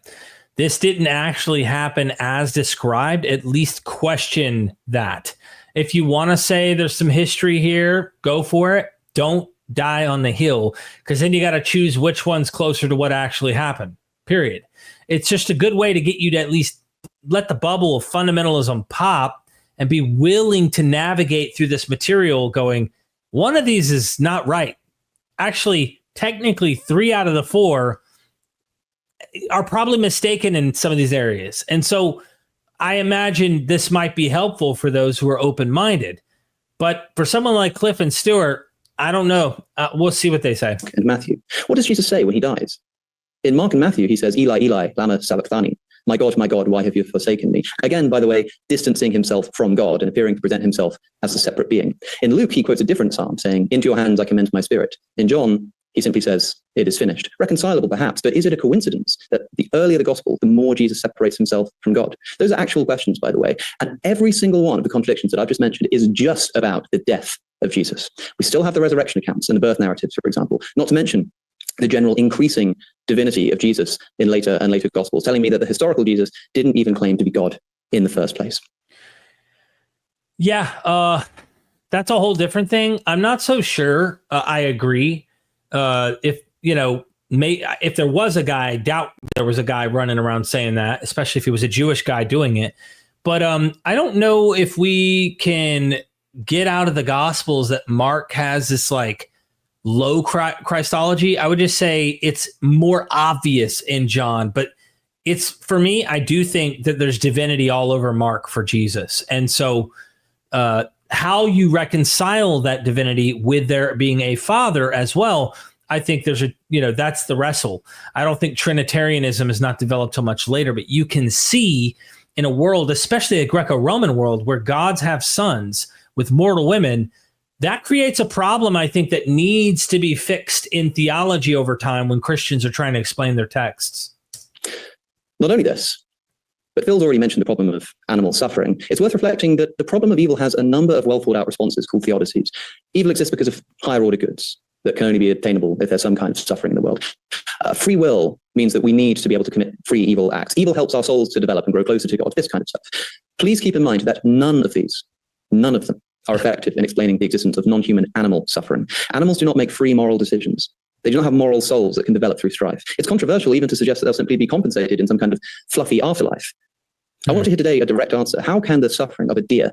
B: this didn't actually happen as described. At least question that. If you want to say there's some history here, go for it. Don't die on the hill, because then you got to choose which one's closer to what actually happened, period. It's just a good way to get you to at least let the bubble of fundamentalism pop and be willing to navigate through this material going, one of these is not right. Actually, technically 3 out of the 4 are probably mistaken in some of these areas. And so I imagine this might be helpful for those who are open-minded. But for someone like Cliffe and Stuart, I don't know. We'll see what they say.
F: And Matthew. What does Jesus say when he dies? In Mark and Matthew, he says, Eli, Eli, lama sabachthani. My God, why have you forsaken me? Again, by the way, distancing himself from God and appearing to present himself as a separate being. In Luke, he quotes a different psalm saying, into your hands I commend my spirit. In John, he simply says, it is finished. Reconcilable, perhaps, but is it a coincidence that the earlier the gospel, the more Jesus separates himself from God? Those are actual questions, by the way. And every single one of the contradictions that I've just mentioned is just about the death of Jesus. We still have the resurrection accounts and the birth narratives, for example, not to mention the general increasing divinity of Jesus in later and later gospels, telling me that the historical Jesus didn't even claim to be God in the first place.
B: Yeah, that's a whole different thing. I'm not so sure. I agree. If there was a guy, I doubt there was a guy running around saying that, especially if he was a Jewish guy doing it. But I don't know if we can get out of the Gospels that Mark has this like low Christology. I would just say it's more obvious in John, but it's, for me, I do think that there's divinity all over Mark for Jesus. And so how you reconcile that divinity with there being a father as well, I think there's that's the wrestle. I don't think Trinitarianism is not developed till much later, but you can see in a world, especially a Greco-Roman world, where gods have sons with mortal women, that creates a problem, I think, that needs to be fixed in theology over time when Christians are trying to explain their texts.
F: Not only this, but Phil's already mentioned the problem of animal suffering. It's worth reflecting that the problem of evil has a number of well thought out responses called theodicies. Evil exists because of higher order goods that can only be attainable if there's some kind of suffering in the world. Free will means that we need to be able to commit free evil acts. Evil helps our souls to develop and grow closer to God, this kind of stuff. Please keep in mind that none of them are effective in explaining the existence of non-human animal suffering. Animals do not make free moral decisions. They do not have moral souls that can develop through strife. It's controversial even to suggest that they'll simply be compensated in some kind of fluffy afterlife. I want to hear today a direct answer. How can the suffering of a deer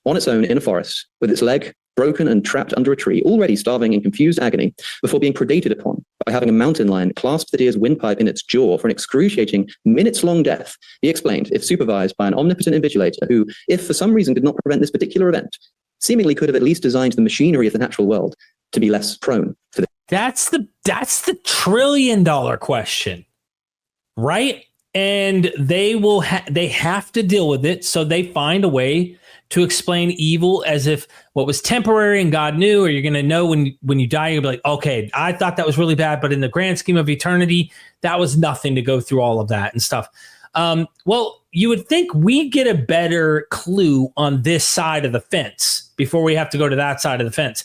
F: on its own in a forest, with its leg broken and trapped under a tree, already starving in confused agony, before being predated upon by having a mountain lion clasp the deer's windpipe in its jaw for an excruciating, minutes-long death, be explained if supervised by an omnipotent invigilator who, if for some reason did not prevent this particular event, seemingly could have at least designed the machinery of the natural world to be less prone to this?
B: That's the $1 trillion question, right? And they have to deal with it, so they find a way to explain evil as if what was temporary and God knew, or you're going to know when you die, you'll be like, okay, I thought that was really bad, but in the grand scheme of eternity, that was nothing to go through all of that and stuff. Well, you would think we get a better clue on this side of the fence before we have to go to that side of the fence.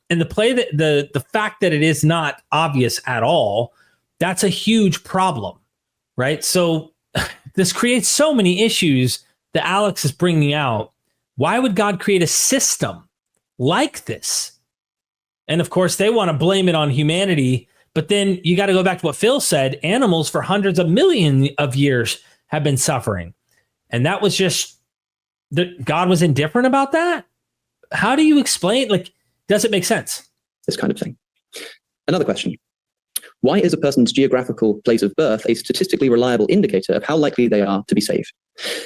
B: And the fact that it is not obvious at all, that's a huge problem, right? So this creates so many issues that Alex is bringing out. Why would God create a system like this? And of course, they want to blame it on humanity. But then you got to go back to what Phil said. Animals for hundreds of millions of years have been suffering. And that was just that God was indifferent about that. How do you explain? Does it make sense?
F: This kind of thing. Another question. Why is a person's geographical place of birth a statistically reliable indicator of how likely they are to be saved?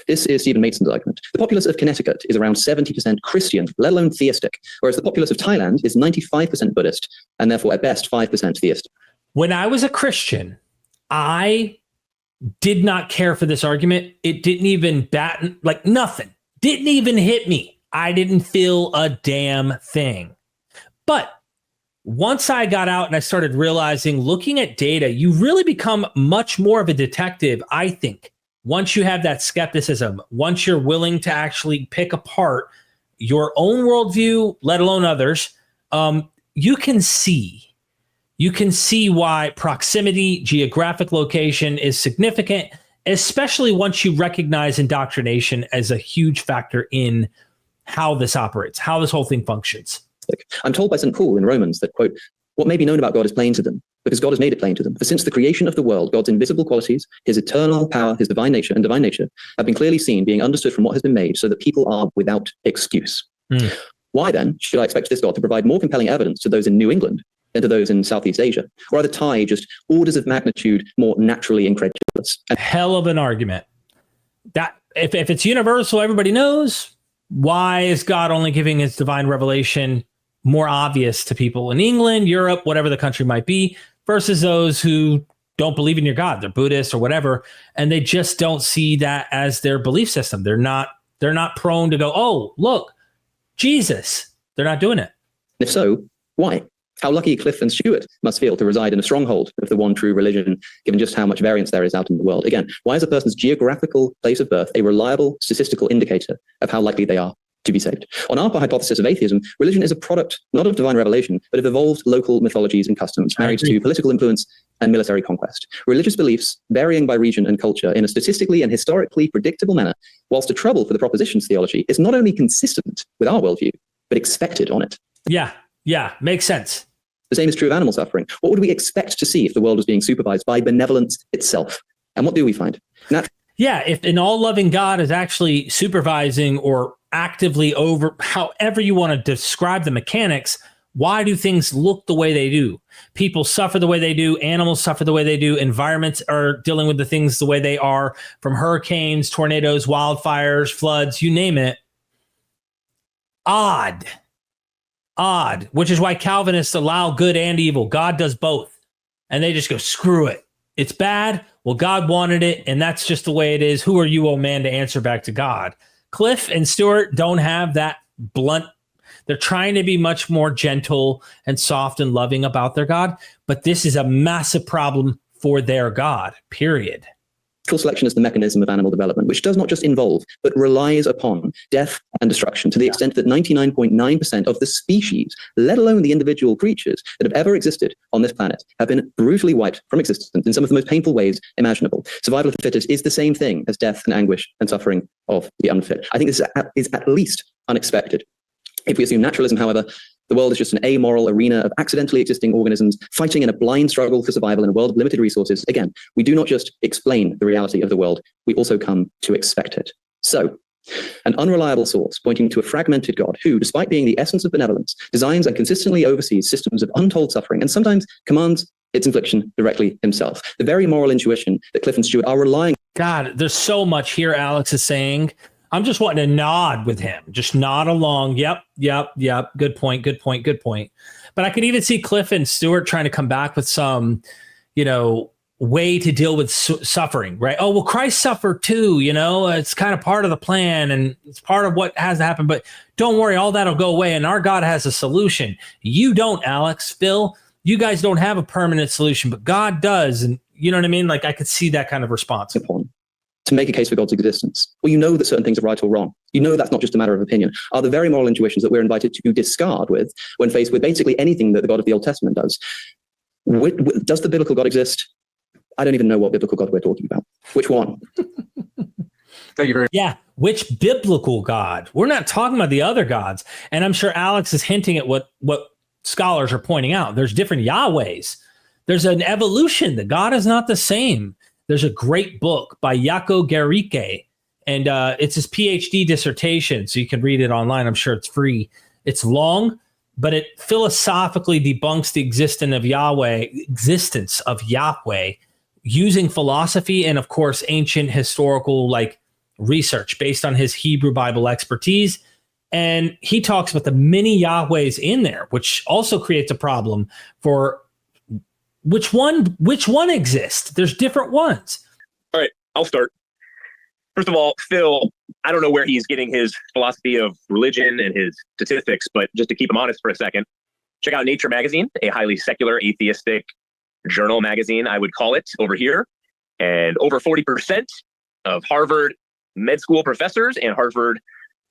F: This is Stephen Mateson's argument. The populace of Connecticut is around 70% Christian, let alone theistic, whereas the populace of Thailand is 95% Buddhist, and therefore at best 5% theistic.
B: When I was a Christian, I did not care for this argument. It didn't even nothing. Didn't even hit me. I didn't feel a damn thing. But once I got out and I started realizing, looking at data, you really become much more of a detective, I think, once you have that skepticism, once you're willing to actually pick apart your own worldview, let alone others, you can see why proximity, geographic location is significant, especially once you recognize indoctrination as a huge factor in how this operates, how this whole thing functions.
F: I'm told by St. Paul in Romans that, quote, what may be known about God is plain to them, because God has made it plain to them. For since the creation of the world, God's invisible qualities, his eternal power, his divine nature, have been clearly seen, being understood from what has been made, so that people are without excuse. Why then should I expect this God to provide more compelling evidence to those in New England than to those in Southeast Asia? Or are the Thai just orders of magnitude more naturally incredulous?
B: A hell of an argument. That if it's universal, everybody knows, why is God only giving his divine revelation more obvious to people in England, Europe, whatever the country might be, versus those who don't believe in your God? They're Buddhist or whatever, and they just don't see that as their belief system. They're not prone to go, oh, look, Jesus. They're not doing it.
F: If so, why? How lucky Cliffe and Stuart must feel to reside in a stronghold of the one true religion, given just how much variance there is out in the world. Again, why is a person's geographical place of birth a reliable statistical indicator of how likely they are to be saved? On our hypothesis of atheism, religion is a product not of divine revelation, but of evolved local mythologies and customs, married to political influence and military conquest. Religious beliefs, varying by region and culture in a statistically and historically predictable manner, whilst a trouble for the propositions theology, is not only consistent with our worldview, but expected on it.
B: Yeah, makes sense.
F: The same is true of animal suffering. What would we expect to see if the world was being supervised by benevolence itself? And what do we find?
B: Yeah, if an all-loving God is actually supervising or actively over, however you want to describe the mechanics, why do things look the way they do? People suffer the way they do. Animals suffer the way they do. Environments are dealing with the things the way they are, from hurricanes, tornadoes, wildfires, floods, you name it. Odd, which is why Calvinists allow good and evil. God does both. And they just go, screw it. It's bad. Well, God wanted it, and that's just the way it is. Who are you, oh man, to answer back to God? Cliffe and Stuart don't have that blunt. They're trying to be much more gentle and soft and loving about their God, but this is a massive problem for their God, period.
F: Natural selection is the mechanism of animal development, which does not just involve, but relies upon death and destruction to the extent that 99.9% of the species, let alone the individual creatures that have ever existed on this planet, have been brutally wiped from existence in some of the most painful ways imaginable. Survival of the fittest is the same thing as death and anguish and suffering of the unfit. I think this is at least unexpected. If we assume naturalism, however, the world is just an amoral arena of accidentally existing organisms fighting in a blind struggle for survival in a world of limited resources. Again, we do not just explain the reality of the world, we also come to expect it. So, an unreliable source pointing to a fragmented God who, despite being the essence of benevolence, designs and consistently oversees systems of untold suffering and sometimes commands its infliction directly himself. The very moral intuition that Cliffe and Stuart are relying on.
B: God, there's so much here Alex is saying. I'm just wanting to nod with him, just nod along. Yep. Good point. But I could even see Cliffe and Stuart trying to come back with some, way to deal with suffering, right? Oh, well, Christ suffered too, it's kind of part of the plan and it's part of what has to happen, but don't worry, all that'll go away. And our God has a solution. You don't, Alex, Phil, you guys don't have a permanent solution, but God does. And you know what I mean? Like I could see that kind of response.
F: To make a case for God's existence. Well, you know that certain things are right or wrong. You know that's not just a matter of opinion. Are the very moral intuitions that we're invited to discard with when faced with basically anything that the God of the Old Testament does. Does the biblical God exist? I don't even know what biblical God we're talking about. Which one?
C: Thank you very much.
B: Yeah, which biblical God? We're not talking about the other gods. And I'm sure Alex is hinting at what scholars are pointing out. There's different Yahwehs. There's an evolution. The God is not the same. There's a great book by Jaco Gericke, and it's his PhD dissertation, so you can read it online. I'm sure it's free. It's long, but it philosophically debunks the existence of Yahweh using philosophy and, of course, ancient historical research based on his Hebrew Bible expertise. And he talks about the many Yahwehs in there, which also creates a problem for which one exists. There's different ones.
A: All right, I'll start. First of all, Phil, I don't know where he's getting his philosophy of religion and his statistics, but just to keep him honest for a second, check out Nature magazine, a highly secular, atheistic journal magazine, I would call it, over here. And over 40% of Harvard med school professors and Harvard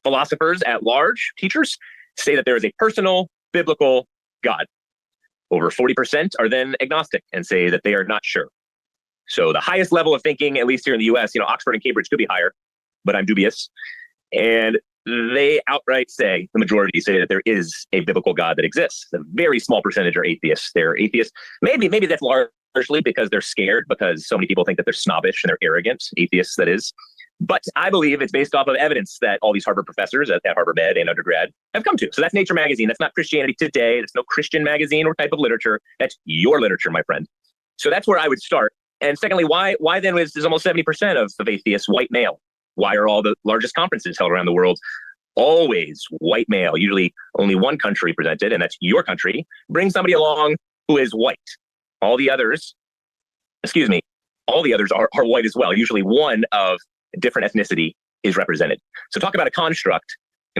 A: philosophers at large, teachers, say that there is a personal, biblical God. Over 40% are then agnostic and say that they are not sure. So the highest level of thinking, at least here in the US, Oxford and Cambridge could be higher, but I'm dubious. And they outright say, the majority say that there is a biblical God that exists. A very small percentage are atheists. They're atheists. Maybe that's largely because they're scared because so many people think that they're snobbish and they're arrogant, atheists that is. But I believe it's based off of evidence that all these Harvard professors at Harvard Med and undergrad have come to. So that's Nature magazine. That's not Christianity Today. That's no Christian magazine or type of literature. That's your literature, my friend. So that's where I would start. And secondly, why then is almost 70% of atheists white male? Why are all the largest conferences held around the world always white male? Usually only one country presented, and that's your country. Bring somebody along who is white. All the others are white as well. Usually one of a different ethnicity is represented. So talk about a construct.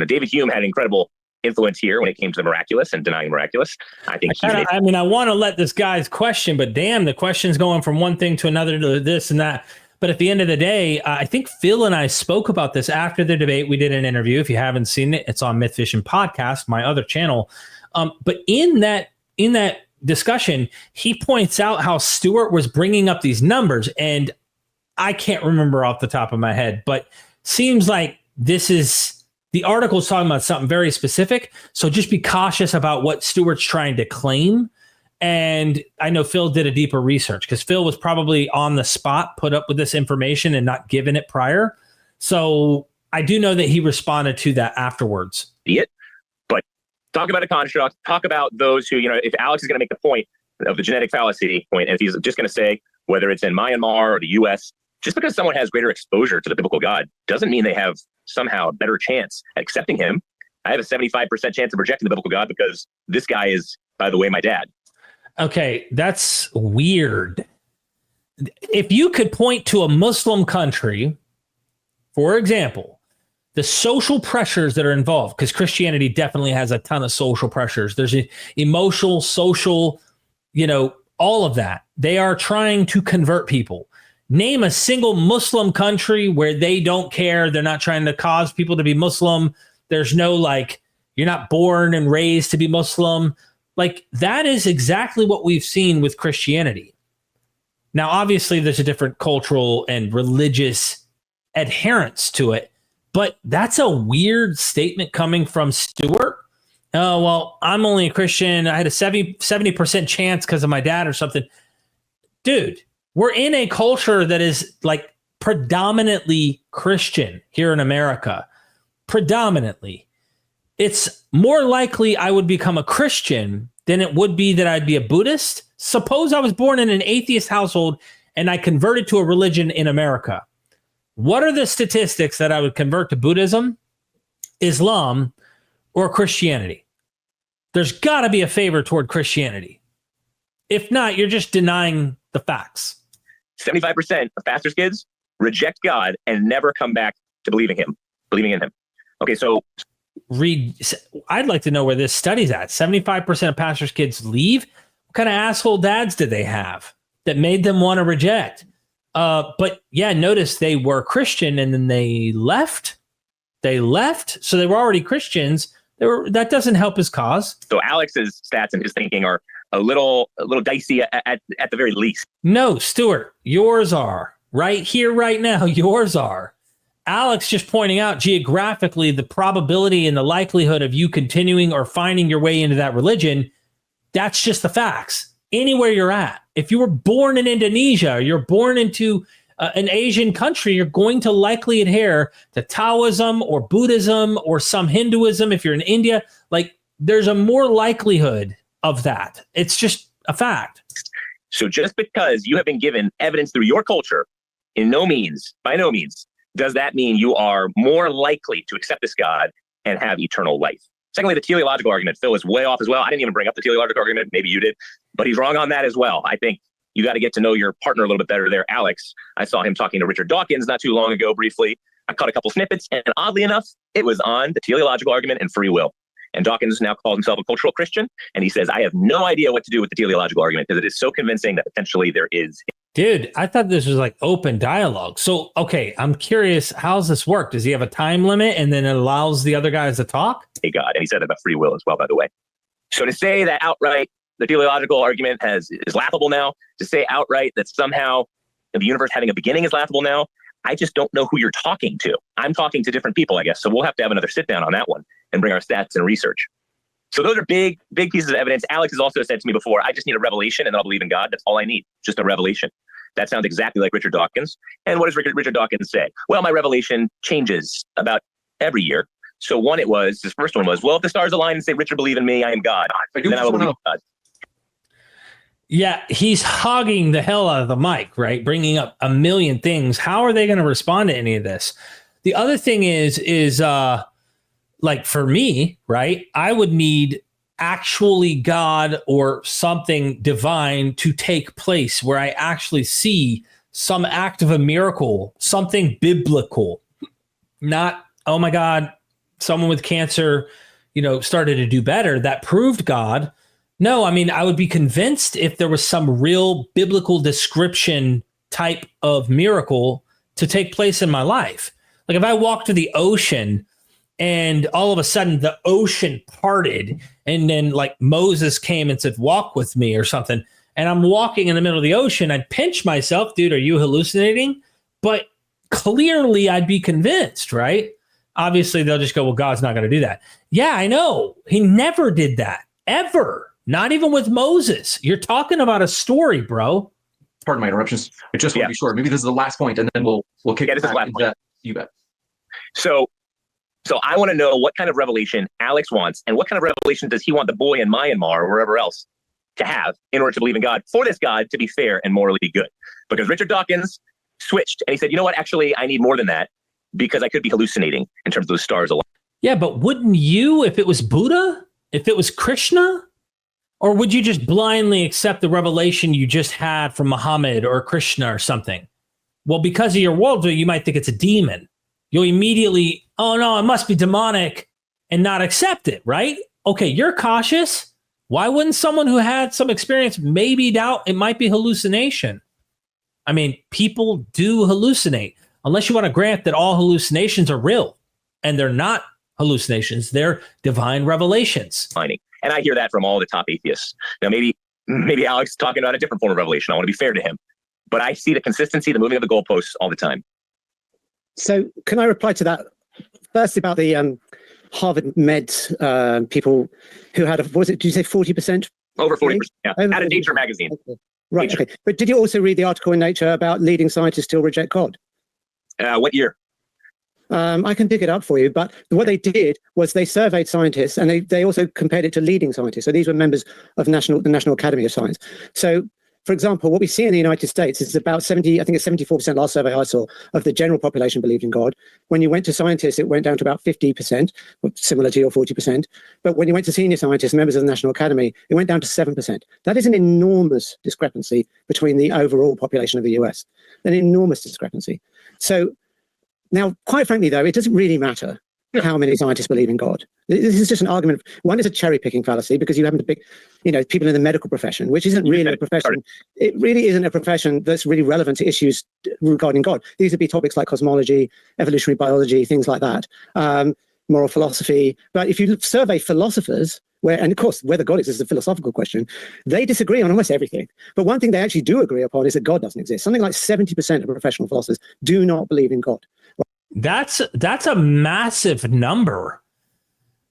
A: David Hume had incredible influence here when it came to the miraculous and denying miraculous. I think
B: I want to let this guy's question, but damn, the question's going from one thing to another to this and that. But at the end of the day, I think Phil and I spoke about this after the debate. We did an interview. If you haven't seen it, it's on MythVision podcast, my other channel. But in that discussion, he points out how Stuart was bringing up these numbers, and I can't remember off the top of my head, but seems like the article's talking about something very specific. So just be cautious about what Stuart's trying to claim. And I know Phil did a deeper research because Phil was probably on the spot, put up with this information and not given it prior. So I do know that he responded to that afterwards.
A: But talk about a construct, talk about those who, if Alex is going to make the point of the genetic fallacy point, and if he's just going to say, whether it's in Myanmar or the US, just because someone has greater exposure to the biblical God doesn't mean they have somehow a better chance at accepting him. I have a 75% chance of rejecting the biblical God because this guy is, by the way, my dad.
B: Okay, that's weird. If you could point to a Muslim country, for example, the social pressures that are involved, because Christianity definitely has a ton of social pressures. There's emotional, social, all of that. They are trying to convert people. Name a single Muslim country where they don't care. They're not trying to cause people to be Muslim. There's no you're not born and raised to be Muslim. That is exactly what we've seen with Christianity. Now, obviously, there's a different cultural and religious adherence to it, but that's a weird statement coming from Stuart. Oh, well, I'm only a Christian. I had a 70% chance because of my dad or something. Dude, we're in a culture that is predominantly Christian here in America. Predominantly. It's more likely I would become a Christian than it would be that I'd be a Buddhist. Suppose I was born in an atheist household and I converted to a religion in America. What are the statistics that I would convert to Buddhism, Islam, or Christianity? There's got to be a favor toward Christianity. If not, you're just denying the facts.
A: 75% of pastors' kids reject God and never come back to believing in him. Okay, so
B: I'd like to know where this study's at. 75% of pastors' kids leave. What kind of asshole dads did they have that made them want to reject? But yeah, notice they were Christian and then they left. So they were already Christians. That doesn't help his cause.
A: So Alex's stats and his thinking are a little dicey at the very least.
B: No, Stuart, yours are right here, right now. Yours are. Alex just pointing out geographically the probability and the likelihood of you continuing or finding your way into that religion. That's just the facts. Anywhere you're at. If you were born in Indonesia, you're born into an Asian country, you're going to likely adhere to Taoism or Buddhism or some Hinduism. If you're in India, there's a more likelihood of that. It's just a fact.
A: So just because you have been given evidence through your culture, by no means, does that mean you are more likely to accept this God and have eternal life. Secondly, the teleological argument, Phil, is way off as well. I didn't even bring up the teleological argument. Maybe you did, but he's wrong on that as well. I think you got to get to know your partner a little bit better there. Alex, I saw him talking to Richard Dawkins not too long ago briefly. I caught a couple snippets, and oddly enough, it was on the teleological argument and free will. And Dawkins now calls himself a cultural Christian, and he says, I have no idea what to do with the teleological argument because it is so convincing that potentially there is.
B: Dude, I thought this was open dialogue. So, okay, I'm curious, how's this work? Does he have a time limit and then it allows the other guys to talk?
A: Hey, God. And he said that about free will as well, by the way. So to say that outright, the teleological argument is laughable now, to say outright that somehow the universe having a beginning is laughable now, I just don't know who you're talking to. I'm talking to different people, I guess. So we'll have to have another sit down on that one and bring our stats and research. So those are big pieces of evidence. Alex has also said to me before, I just need a revelation and then I'll believe in God. That's all I need, just a revelation. That sounds exactly like Richard Dawkins. And what does Richard Dawkins say? Well, my revelation changes about every year. So his first one was, well, if the stars align and say, Richard, believe in me, I am God. Then I will believe God.
B: Yeah, he's hogging the hell out of the mic, right? Bringing up a million things. How are they going to respond to any of this? The other thing is like for me, right? I would need actually God or something divine to take place where I actually see some act of a miracle, something biblical, not, oh my God, someone with cancer, started to do better. That proved God. No, I mean, I would be convinced if there was some real biblical description type of miracle to take place in my life. Like if I walked to the ocean and all of a sudden the ocean parted and then like Moses came and said, walk with me or something. And I'm walking in the middle of the ocean. I'd pinch myself, dude, are you hallucinating? But clearly I'd be convinced, right? Obviously they'll just go, well, God's not going to do that. Yeah, I know. He never did that ever. Not even with Moses. You're talking about a story, bro.
C: Pardon my interruptions. I just want to be sure. Maybe this is the last point, and then we'll kick it back into that. You bet.
A: So I want to know what kind of revelation Alex wants, and what kind of revelation does he want the boy in Myanmar or wherever else to have in order to believe in God, for this God to be fair and morally good. Because Richard Dawkins switched, and he said, you know what? Actually, I need more than that, because I could be hallucinating in terms of those stars alone.
B: Yeah, but wouldn't you, if it was Buddha, if it was Krishna? Or would you just blindly accept the revelation you just had from Muhammad or Krishna or something? Well, because of your worldview, you might think it's a demon. You'll immediately, oh no, it must be demonic, and not accept it, right? Okay, you're cautious. Why wouldn't someone who had some experience maybe doubt it might be hallucination? I mean, people do hallucinate, unless you want to grant that all hallucinations are real, and they're not hallucinations, they're divine revelations.
A: And I hear that from all the top atheists. Now, maybe Alex is talking about a different form of revelation. I want to be fair to him. But I see the consistency, the moving of the goalposts all the time.
E: So can I reply to that? First, about the Harvard Med people who had, did you say 40%?
A: Over 40%, yeah. Out of Nature magazine.
E: Okay. Right, Nature. Okay. But did you also read the article in Nature about leading scientists still reject God?
A: What year?
E: I can dig it up for you, but what they did was they surveyed scientists, and they also compared it to leading scientists. So these were members of the National Academy of Science. So, for example, what we see in the United States is about 74% last survey I saw of the general population believed in God. When you went to scientists, it went down to about 50%, similar to your 40%. But when you went to senior scientists, members of the National Academy, it went down to 7%. That is an enormous discrepancy between the overall population of the US, an enormous discrepancy. So, now, quite frankly, though, it doesn't really matter how many scientists believe in God. This is just an argument. One is a cherry-picking fallacy, because you happen to pick, people in the medical profession, which isn't really a profession. It really isn't a profession that's really relevant to issues regarding God. These would be topics like cosmology, evolutionary biology, things like that, moral philosophy. But if you survey philosophers, and of course, whether God exists is a philosophical question, they disagree on almost everything. But one thing they actually do agree upon is that God doesn't exist. Something like 70% of professional philosophers do not believe in God.
B: That's a massive number.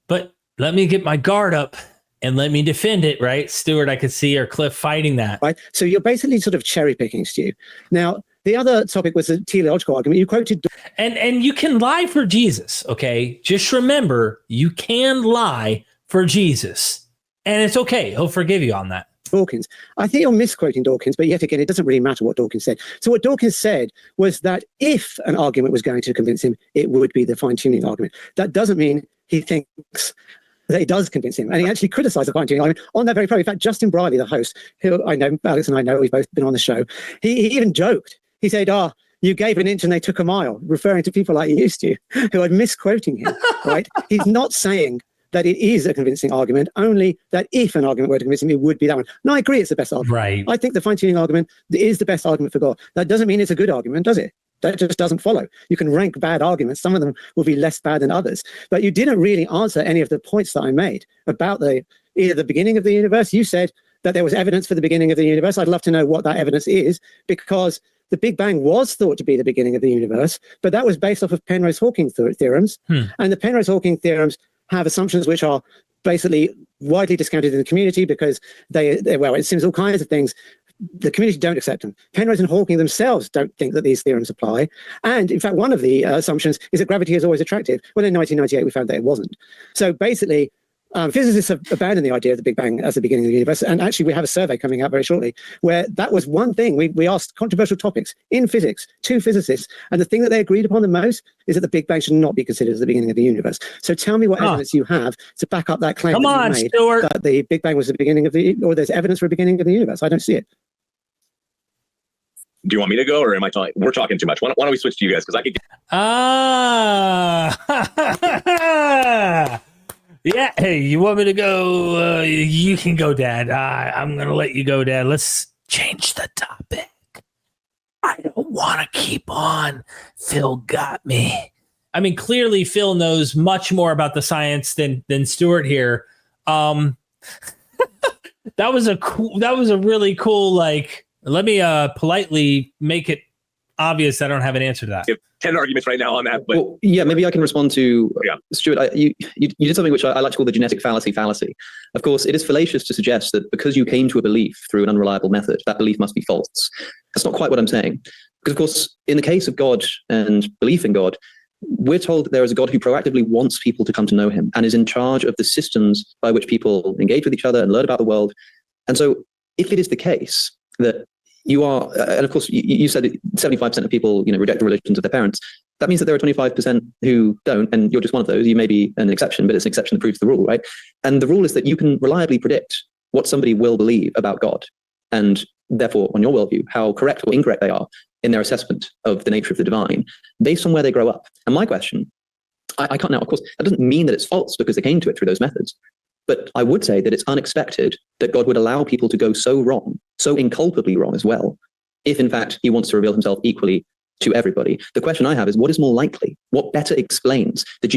B: But let me get my guard up and let me defend it, right? Stuart, I could see, or Cliff fighting that.
E: Right. So you're basically sort of cherry picking, Stu. Now, the other topic was the teleological argument. You quoted...
B: And you can lie for Jesus, okay? Just remember, you can lie for Jesus. And it's okay. He'll forgive you on that.
E: Dawkins. I think you're misquoting Dawkins, but yet again, it doesn't really matter what Dawkins said. So what Dawkins said was that if an argument was going to convince him, it would be the fine-tuning argument. That doesn't mean he thinks that it does convince him. And he actually criticized the fine-tuning argument on that very program. In fact, Justin Briley, the host, who I know, Alex and I know, we've both been on the show, he even joked. He said, you gave an inch and they took a mile, referring to people like he used to, who are misquoting him, right? He's not saying that it is a convincing argument, only that if an argument were to convince him, it would be that one. No, I agree it's the best argument.
B: Right.
E: I think the fine-tuning argument is the best argument for God. That doesn't mean it's a good argument, does it? That just doesn't follow. You can rank bad arguments. Some of them will be less bad than others. But you didn't really answer any of the points that I made about either the beginning of the universe. You said that there was evidence for the beginning of the universe. I'd love to know what that evidence is, because the Big Bang was thought to be the beginning of the universe, but that was based off of Penrose-Hawking theorems. And the Penrose-Hawking theorems have assumptions which are basically widely discounted in the community because it seems all kinds of things. the community don't accept them. Penrose and Hawking themselves don't think that these theorems apply. And in fact, one of the assumptions is that gravity is always attractive. Well, in 1998, we found that it wasn't. So basically, physicists have abandoned the idea of the Big Bang as the beginning of the universe. And actually, we have a survey coming out very shortly where that was one thing. We asked controversial topics in physics to physicists. And the thing that they agreed upon the most is that the Big Bang should not be considered as the beginning of the universe. So tell me what evidence you have to back up that claim
B: Come
E: that
B: on,
E: you made
B: Stuart.
E: that the Big Bang was the beginning of or there's evidence for a beginning of the universe. I don't see it.
A: Do you want me to go, or am I talking? We're talking too much. Why don't we switch to you guys? Because I could get
B: yeah. Hey, you want me to go? You can go, Dad. I'm going to let you go, Dad. Let's change the topic. I don't want to keep on. Phil got me. I mean, clearly Phil knows much more about the science than Stuart here. That was a really cool, like, let me politely make it obvious I don't have an answer to that.
A: give 10 arguments right now on that. But
F: Well, yeah, maybe I can respond to
A: Yeah.
F: Stuart. You did something which I like to call the genetic fallacy. Of course, it is fallacious to suggest that because you came to a belief through an unreliable method, that belief must be false. That's not quite what I'm saying. Because, of course, in the case of God and belief in God, we're told that there is a God who proactively wants people to come to know him and is in charge of the systems by which people engage with each other and learn about the world. And so if it is the case that you are, and of course, you said that 75% of people, reject the religions of their parents. That means that there are 25% who don't, and you're just one of those. You may be an exception, but it's an exception that proves the rule, right? And the rule is that you can reliably predict what somebody will believe about God, and therefore, on your worldview, how correct or incorrect they are in their assessment of the nature of the divine, based on where they grow up. And my question, I can't now, of course, that doesn't mean that it's false because they came to it through those methods. But I would say that it's unexpected that God would allow people to go so wrong, so inculpably wrong as well, if in fact he wants to reveal himself equally to everybody. The question I have is, what is more likely? What better explains the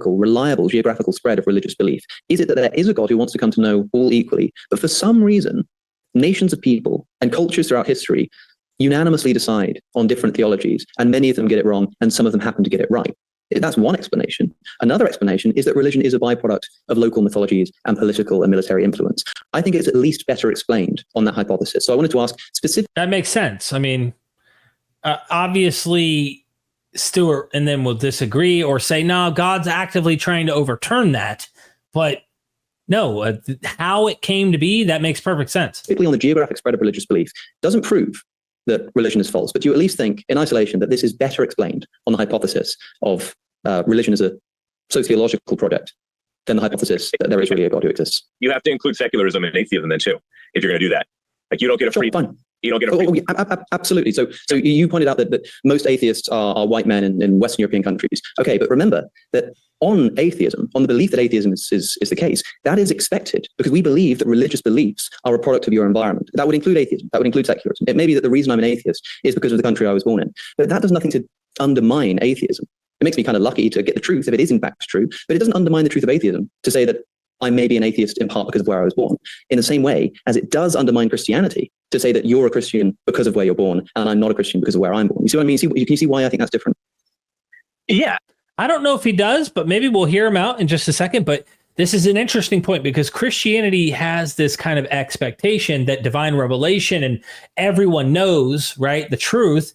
F: reliable geographical spread of religious belief? Is it that there is a God who wants to come to know all equally, but for some reason, nations of people and cultures throughout history unanimously decide on different theologies, and many of them get it wrong, and some of them happen to get it right? That's one explanation. Another explanation is that religion is a byproduct of local mythologies and political and military influence. I think it's at least better explained on that hypothesis. So I wanted to ask specifically.
B: That makes sense. I mean, obviously, Stuart and then will disagree or say, no, God's actively trying to overturn that. But no, how it came to be, that makes perfect sense.
F: Particularly on the geographic spread of religious belief, doesn't prove that religion is false, but you at least think in isolation that this is better explained on the hypothesis of religion as a sociological project than the hypothesis that there is really a God who exists.
A: you have to include secularism and atheism then too, if you're going to do that. Like you don't get a free.
F: Fine.
A: You don't get a free.
F: Absolutely. So you pointed out that most atheists are white men in Western European countries. Okay, but remember that on atheism, on the belief that atheism is the case, that is expected because we believe that religious beliefs are a product of your environment. That would include atheism. That would include secularism. It may be that the reason I'm an atheist is because of the country I was born in, but that does nothing to undermine atheism. It makes me kind of lucky to get the truth if it is in fact true, but it doesn't undermine the truth of atheism to say that I may be an atheist in part because of where I was born, in the same way as it does undermine Christianity to say that you're a Christian because of where you're born and I'm not a Christian because of where I'm born. You see what I mean? Can you see why I think that's different?
A: Yeah.
B: I don't know if he does, but maybe we'll hear him out in just a second. But this is an interesting point because Christianity has this kind of expectation that divine revelation and everyone knows, right, the truth.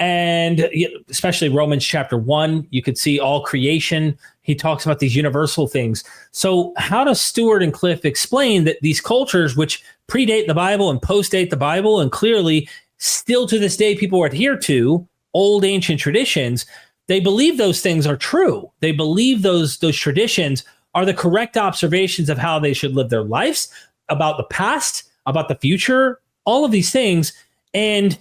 B: And especially Romans chapter 1, you could see all creation. He talks about these universal things. So how does Stuart and Cliffe explain that these cultures, which predate the Bible and postdate the Bible, and clearly still to this day people adhere to old ancient traditions, they believe those things are true. They believe those traditions are the correct observations of how they should live their lives, about the past, about the future, all of these things. And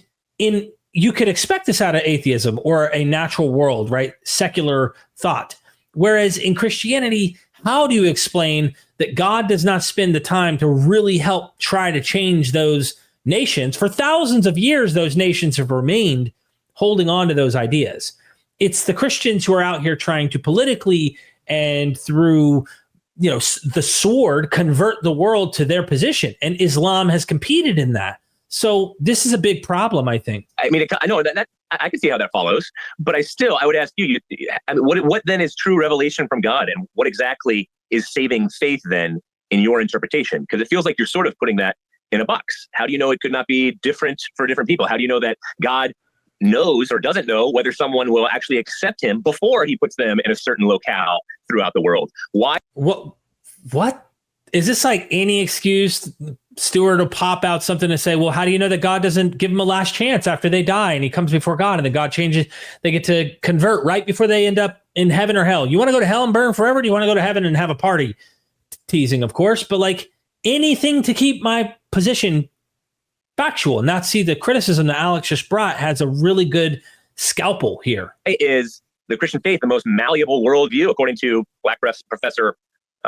B: you could expect this out of atheism or a natural world, right? Secular thought. Whereas in Christianity, how do you explain that God does not spend the time to really help try to change those nations? For thousands of years, those nations have remained holding on to those ideas. It's the Christians who are out here trying to politically and through the sword convert the world to their position. And Islam has competed in that. So this is a big problem, I think.
A: I mean, I know that I can see how that follows, but I would ask you, what then is true revelation from God, and what exactly is saving faith then in your interpretation? Because it feels like you're sort of putting that in a box? How do you know it could not be different for different people? How do you know that God knows or doesn't know whether someone will actually accept him before he puts them in a certain locale throughout the world? Why?
B: What? Is this like any excuse Stuart will pop out something to say, well, how do you know that God doesn't give them a last chance after they die and he comes before God and then God changes, they get to convert right before they end up in heaven or hell? You want to go to hell and burn forever? Do you want to go to heaven and have a party? Teasing, of course, but like anything to keep my position factual and not see the criticism that Alex just brought has a really good scalpel here.
A: Is the Christian faith the most malleable worldview, according to Black professor,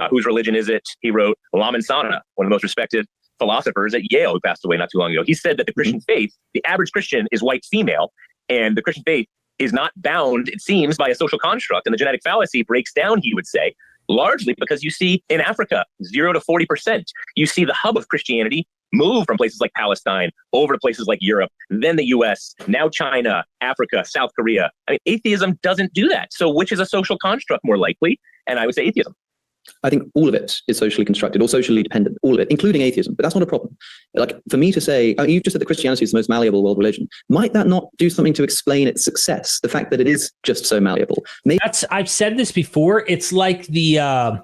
A: whose religion is it? He wrote Laman Sana, one of the most respected philosophers at Yale, who passed away not too long ago. He said that the Christian faith, the average Christian is white female, and the Christian faith is not bound, it seems, by a social construct. And the genetic fallacy breaks down, he would say, largely because you see in Africa, 0 to 40%, you see the hub of Christianity move from places like Palestine over to places like Europe, then the US, now China, Africa, South Korea. I mean, atheism doesn't do that. So which is a social construct more likely? And I would say atheism.
F: I think all of it is socially constructed or socially dependent, all of it, including atheism. But that's not a problem. Like for me to say, you've just said that Christianity is the most malleable world religion. Might that not do something to explain its success? The fact that it is just so malleable. Maybe
B: I've said this before. It's like the,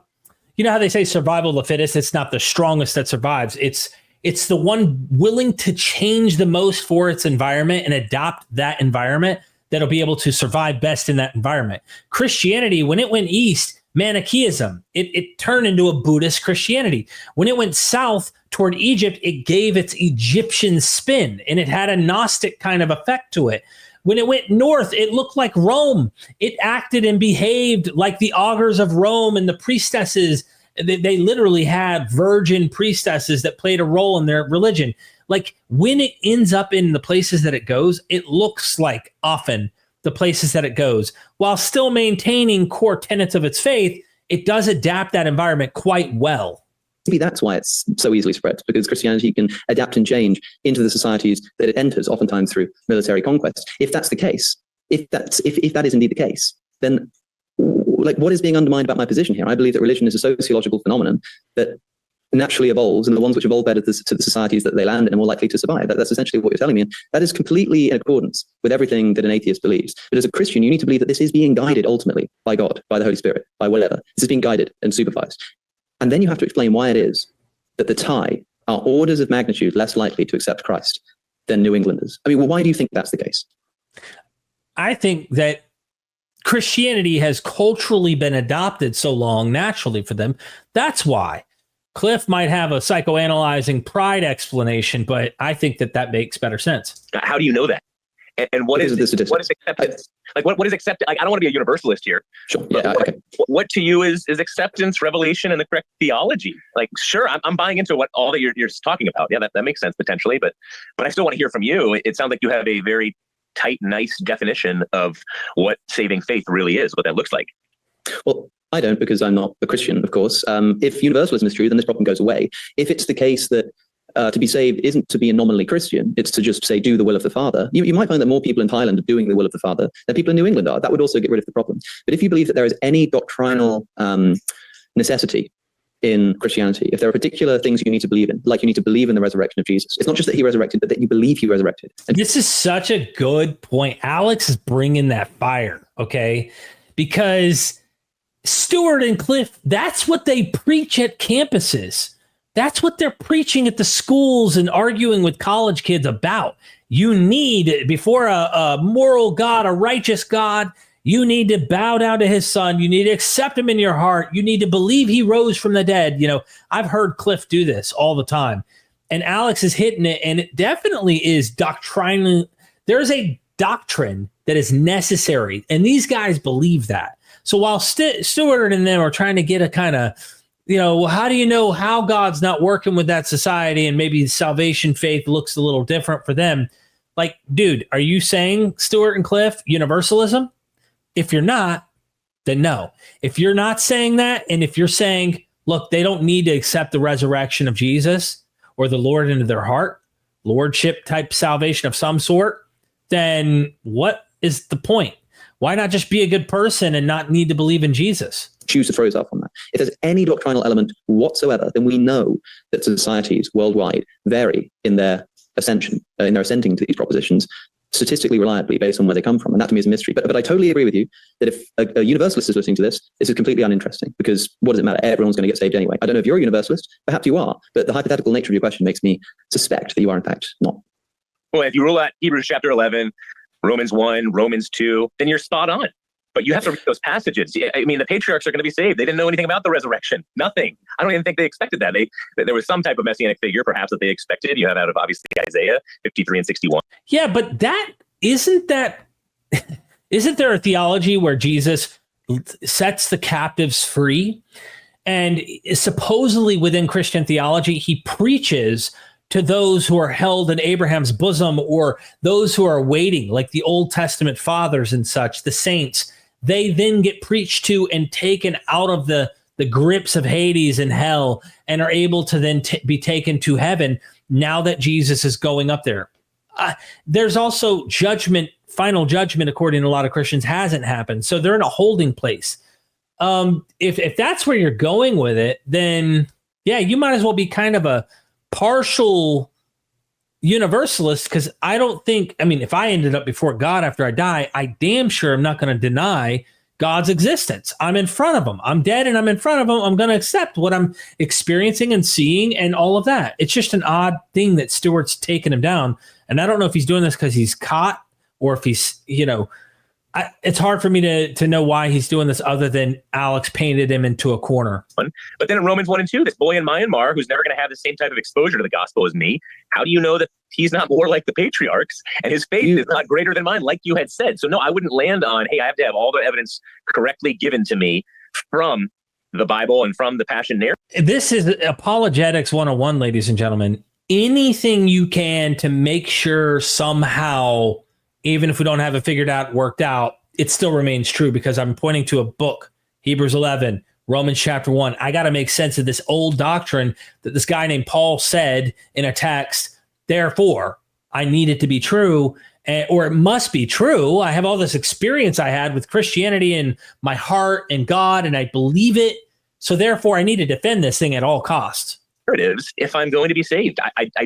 B: you know how they say survival of the fittest? It's not the strongest that survives. It's the one willing to change the most for its environment and adopt that environment that'll be able to survive best in that environment. Christianity, when it went east, Manichaeism, it turned into a Buddhist Christianity. When it went south toward Egypt, it gave its Egyptian spin and it had a Gnostic kind of effect to it. When it went north, it looked like Rome. It acted and behaved like the augurs of Rome and the priestesses. They literally had virgin priestesses that played a role in their religion. Like when it ends up in the places that it goes, it looks like often the places that it goes, while still maintaining core tenets of its faith, it does adapt that environment quite well.
F: maybe that's why it's so easily spread, because Christianity can adapt and change into the societies that it enters, oftentimes through military conquest. If that's the case, if that is indeed the case, then like what is being undermined about my position here? I believe that religion is a sociological phenomenon that naturally evolves, and the ones which evolve better to the societies that they land in are more likely to survive. That's essentially what you're telling me. And that is completely in accordance with everything that an atheist believes. But as a Christian, you need to believe that this is being guided ultimately by God, by the Holy Spirit, by whatever. This is being guided and supervised. And then you have to explain why it is that the Thai are orders of magnitude less likely to accept Christ than New Englanders. I mean, well, why do you think that's the case?
B: I think that Christianity has culturally been adopted so long naturally for them. That's why. Cliffe might have a psychoanalyzing pride explanation, but I think that makes better sense.
A: How do you know that? And what is acceptance? What is acceptance? Like, I don't want to be a universalist here.
F: Sure. Yeah,
A: what to you is acceptance, revelation, and the correct theology? Like, sure, I'm buying into what all that you're talking about. Yeah, that makes sense potentially, but I still want to hear from you. It sounds like you have a very tight, nice definition of what saving faith really is, what that looks like.
F: Well, I don't, because I'm not a Christian, of course. If universalism is true, then this problem goes away. If it's the case that to be saved isn't to be a nominally Christian, it's to just say, do the will of the Father. You might find that more people in Thailand are doing the will of the Father than people in New England are. That would also get rid of the problem. But if you believe that there is any doctrinal necessity in Christianity, if there are particular things you need to believe in, like you need to believe in the resurrection of Jesus, it's not just that he resurrected, but that you believe he resurrected. And
B: this is such a good point. Alex is bringing that fire, okay? Because Stuart and Cliffe, that's what they preach at campuses. That's what they're preaching at the schools and arguing with college kids about. You need, before a moral God, a righteous God, you need to bow down to his son. You need to accept him in your heart. You need to believe he rose from the dead. You know, I've heard Cliffe do this all the time. And Alex is hitting it, and it definitely is doctrinal. There's a doctrine that is necessary, and these guys believe that. So while Stuart and them are trying to get a kind of, well, how do you know how God's not working with that society and maybe salvation faith looks a little different for them? Like, dude, are you saying, Stuart and Cliffe, universalism? If you're not, then no. If you're not saying that, and if you're saying, look, they don't need to accept the resurrection of Jesus or the Lord into their heart, lordship type salvation of some sort, then what is the point? Why not just be a good person and not need to believe in Jesus?
F: choose to throw yourself on that. If there's any doctrinal element whatsoever, then we know that societies worldwide vary in their ascenting to these propositions statistically reliably based on where they come from. And that to me is a mystery. But I totally agree with you that if a universalist is listening to this is completely uninteresting, because what does it matter? Everyone's going to get saved anyway. I don't know if you're a universalist, perhaps you are, but the hypothetical nature of your question makes me suspect that you are in fact not.
A: Well, if you rule out Hebrews chapter 11, Romans 1, Romans 2, then you're spot on. But you have to read those passages. I mean, the patriarchs are going to be saved. They didn't know anything about the resurrection. Nothing. I don't even think they expected that. There was some type of messianic figure, perhaps, that they expected. You have out of, obviously, Isaiah 53 and 61.
B: Yeah, but isn't there a theology where Jesus sets the captives free? And supposedly within Christian theology, he preaches to those who are held in Abraham's bosom, or those who are waiting, like the Old Testament fathers and such, the saints. They then get preached to and taken out of the grips of Hades and hell, and are able to then be taken to heaven now that Jesus is going up there. There's also judgment, final judgment, according to a lot of Christians, hasn't happened. So they're in a holding place. If that's where you're going with it, then yeah, you might as well be kind of a partial universalist, because I don't think, I mean, if I ended up before God after I die, I damn sure am not going to deny God's existence. I'm in front of him. I'm dead and I'm in front of him. I'm going to accept what I'm experiencing and seeing and all of that. It's just an odd thing that Stuart's taken him down. And I don't know if he's doing this because he's caught, or if he's, it's hard for me to know why he's doing this, other than Alex painted him into a corner.
A: But then in Romans 1 and 2, this boy in Myanmar who's never going to have the same type of exposure to the gospel as me, how do you know that he's not more like the patriarchs and his faith is not greater than mine, like you had said? So no, I wouldn't land on, hey, I have to have all the evidence correctly given to me from the Bible and from the Passion narrative.
B: This is Apologetics 101, ladies and gentlemen. Anything you can to make sure somehow, even if we don't have it figured out, worked out, it still remains true, because I'm pointing to a book, Hebrews 11, Romans chapter 1. I got to make sense of this old doctrine that this guy named Paul said in a text. Therefore, I need it to be true, or it must be true. I have all this experience I had with Christianity in my heart and God, and I believe it. So therefore, I need to defend this thing at all costs.
A: Narratives, if I'm going to be saved,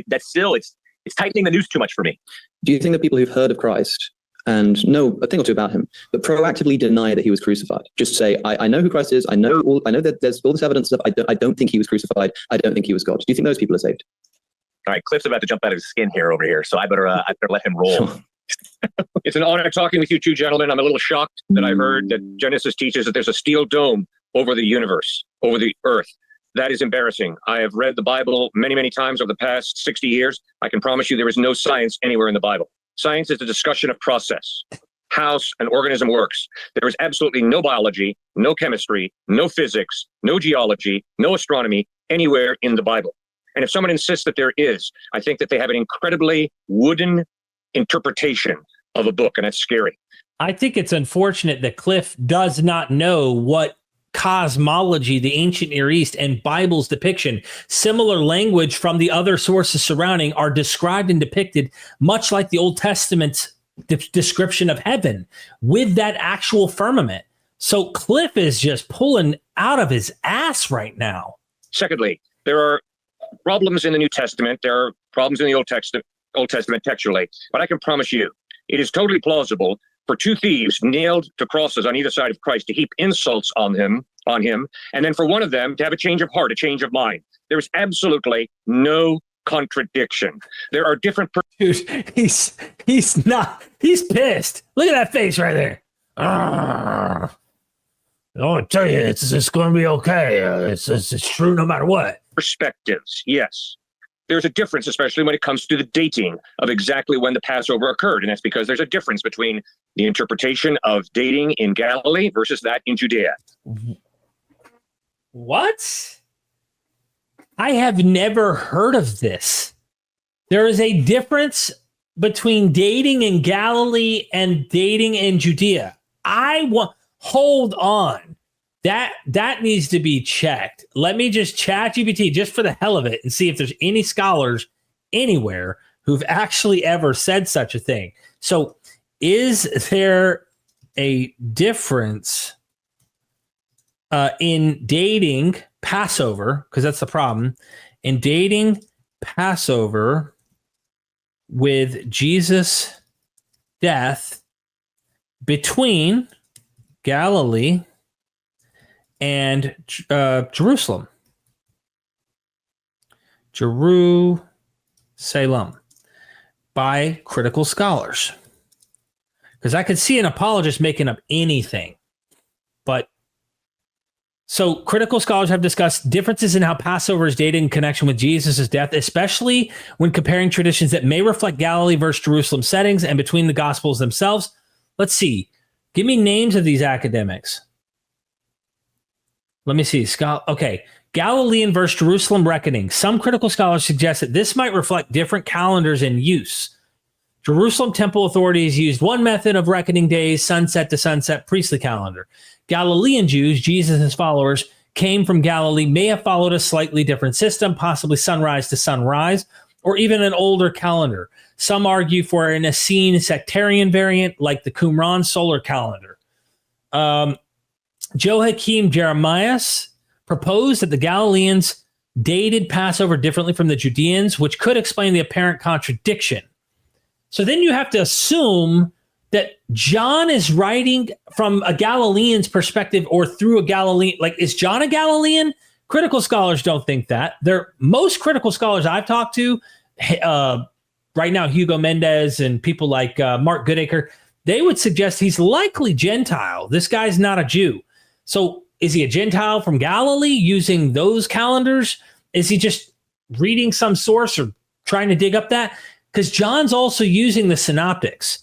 A: that's still, it's tightening the noose too much for me.
F: Do you think that people who've heard of Christ and know a thing or two about him, but proactively deny that he was crucified, just say, I know who Christ is, I know that there's all this evidence of, I don't think he was crucified, I don't think he was God. Do you think those people are saved?
A: All right, Cliff's about to jump out of his skin here over here, so I better let him roll.
F: Sure.
D: It's an honor talking with you two gentlemen. I'm a little shocked that I heard that Genesis teaches that there's a steel dome over the universe, over the earth. That is embarrassing. I have read the Bible many, many times over the past 60 years. I can promise you there is no science anywhere in the Bible. Science is a discussion of process, how an organism works. There is absolutely no biology, no chemistry, no physics, no geology, no astronomy anywhere in the Bible. And if someone insists that there is, I think that they have an incredibly wooden interpretation of a book, and that's scary.
B: I think it's unfortunate that Cliff does not know what cosmology, the ancient Near East, and Bible's depiction, similar language from the other sources surrounding, are described and depicted much like the Old Testament's description of heaven, with that actual firmament. So Cliff is just pulling out of his ass right now.
D: Secondly, there are problems in the New Testament. There are problems in the Old Testament textually. But I can promise you, it is totally plausible for two thieves nailed to crosses on either side of Christ to heap insults on him, and then for one of them to have a change of heart, a change of mind. There is absolutely no contradiction. There are different...
B: Dude, he's pissed. Look at that face right there. I want to tell you, it's going to be okay. It's true no matter what.
D: Perspectives, yes. There's a difference, especially when it comes to the dating of exactly when the Passover occurred. And that's because there's a difference between the interpretation of dating in Galilee versus that in Judea.
B: What? I have never heard of this. There is a difference between dating in Galilee and dating in Judea. Hold on. That needs to be checked. Let me just chat GPT just for the hell of it and see if there's any scholars anywhere who've actually ever said such a thing. So is there a difference in dating Passover, because that's the problem, in dating Passover with Jesus' death between Galilee and Jerusalem. Jerusalem by critical scholars. Because I could see an apologist making up anything. But so critical scholars have discussed differences in how Passover is dated in connection with Jesus' death, especially when comparing traditions that may reflect Galilee versus Jerusalem settings and between the Gospels themselves. Let's see. Give me names of these academics. Let me see. Okay. Galilean versus Jerusalem reckoning. Some critical scholars suggest that this might reflect different calendars in use. Jerusalem temple authorities used one method of reckoning days, sunset to sunset, priestly calendar. Galilean Jews, Jesus' followers, came from Galilee, may have followed a slightly different system, possibly sunrise to sunrise, or even an older calendar. Some argue for an Essene sectarian variant like the Qumran solar calendar. Joachim Jeremias proposed that the Galileans dated Passover differently from the Judeans, which could explain the apparent contradiction. So then you have to assume that John is writing from a Galilean's perspective or through a Galilean. Like, is John a Galilean? Critical scholars don't think that. Most critical scholars I've talked to, right now, Hugo Mendez and people like Mark Goodacre, they would suggest he's likely Gentile. This guy's not a Jew. So is he a Gentile from Galilee using those calendars? Is he just reading some source or trying to dig up that? Because John's also using the synoptics.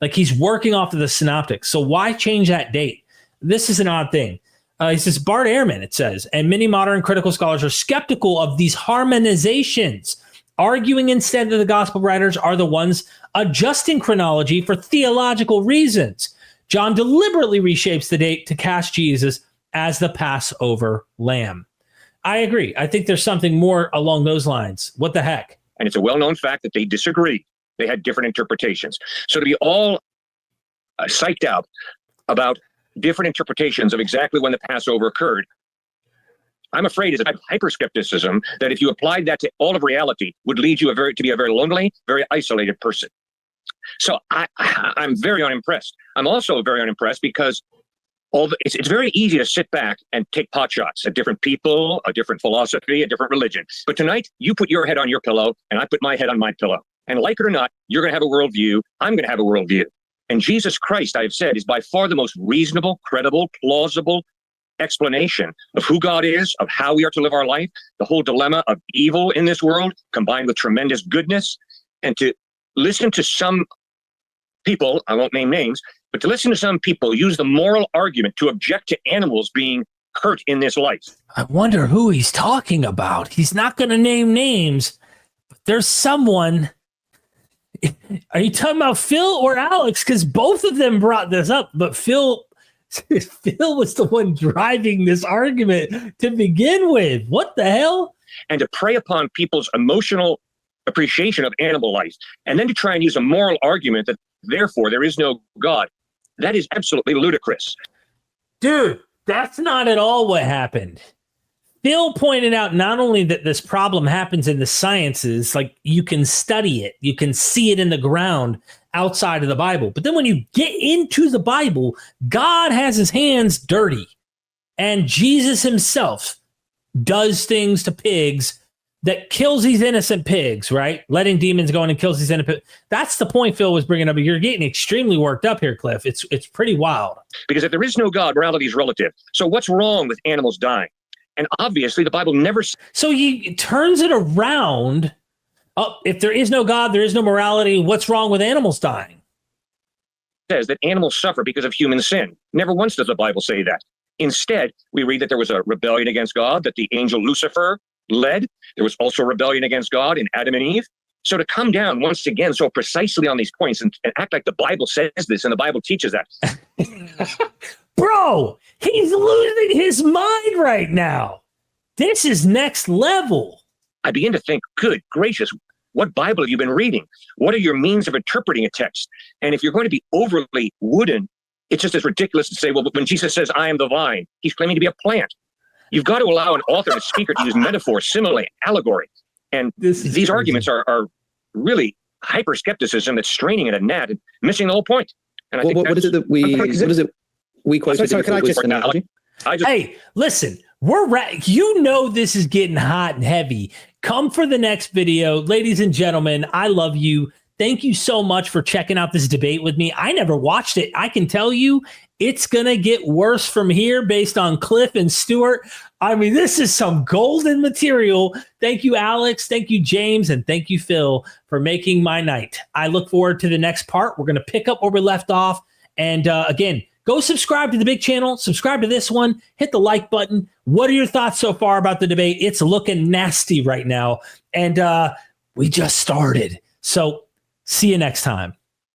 B: Like, he's working off of the synoptics. So why change that date? This is an odd thing. He says, Bart Ehrman, it says, and many modern critical scholars are skeptical of these harmonizations, arguing instead that the gospel writers are the ones adjusting chronology for theological reasons. John deliberately reshapes the date to cast Jesus as the Passover lamb. I agree. I think there's something more along those lines. What the heck?
D: And it's a well-known fact that they disagreed. They had different interpretations. So to be all psyched out about different interpretations of exactly when the Passover occurred, I'm afraid is a type of hyper-skepticism that if you applied that to all of reality would lead you to be a very lonely, very isolated person. So I'm very unimpressed. I'm also very unimpressed because it's very easy to sit back and take pot shots at different people, a different philosophy, a different religion. But tonight, you put your head on your pillow, and I put my head on my pillow. And like it or not, you're going to have a worldview. I'm going to have a worldview. And Jesus Christ, I have said, is by far the most reasonable, credible, plausible explanation of who God is, of how we are to live our life, the whole dilemma of evil in this world, combined with tremendous goodness. And to listen to some people, I won't name names, but to listen to some people use the moral argument to object to animals being hurt in this life.
B: I wonder who he's talking about. He's not going to name names, but there's someone. Are you talking about Phil or Alex? Because both of them brought this up, but Phil was the one driving this argument to begin with. What the hell?
D: And to prey upon people's emotional appreciation of animal life, and then to try and use a moral argument that therefore there is no God. That is absolutely ludicrous.
B: Dude, that's not at all what happened. Phil pointed out not only that this problem happens in the sciences, like you can study it, you can see it in the ground outside of the Bible. But then when you get into the Bible, God has his hands dirty. And Jesus himself does things to pigs that kills these innocent pigs, right? Letting demons go in and kills these innocent pigs. That's the point Phil was bringing up. You're getting extremely worked up here, Cliff. It's pretty wild.
D: Because if there is no God, morality is relative. So what's wrong with animals dying? And obviously the Bible never...
B: So he turns it around. Oh, if there is no God, there is no morality. What's wrong with animals dying?
D: Says that animals suffer because of human sin. Never once does the Bible say that. Instead, we read that there was a rebellion against God, that the angel Lucifer led. There was also rebellion against God in Adam and Eve. So to come down once again so precisely on these points and act like the Bible says this and the Bible teaches that.
B: Bro, he's losing his mind right now. This is next level.
D: I begin to think, good gracious, what Bible have you been reading? What are your means of interpreting a text? And if you're going to be overly wooden it's just as ridiculous to say, well, when Jesus says, I am the vine, he's claiming to be a plant. You've got to allow an author and a speaker to use metaphor, simile, allegory. And these arguments are really hyper skepticism that's straining at a gnat and missing the whole point. And I think
F: what is it that we quoted?
E: Sorry, can I just
F: analogy?
B: Hey, listen, you know this is getting hot and heavy. Come for the next video. Ladies and gentlemen, I love you. Thank you so much for checking out this debate with me. I never watched it. I can tell you it's going to get worse from here based on Cliffe and Stuart. I mean, this is some golden material. Thank you, Alex. Thank you, James. And thank you, Phil, for making my night. I look forward to the next part. We're going to pick up where we left off. And again, go subscribe to the big channel. Subscribe to this one. Hit the like button. What are your thoughts so far about the debate? It's looking nasty right now. And we just started. So see you next time.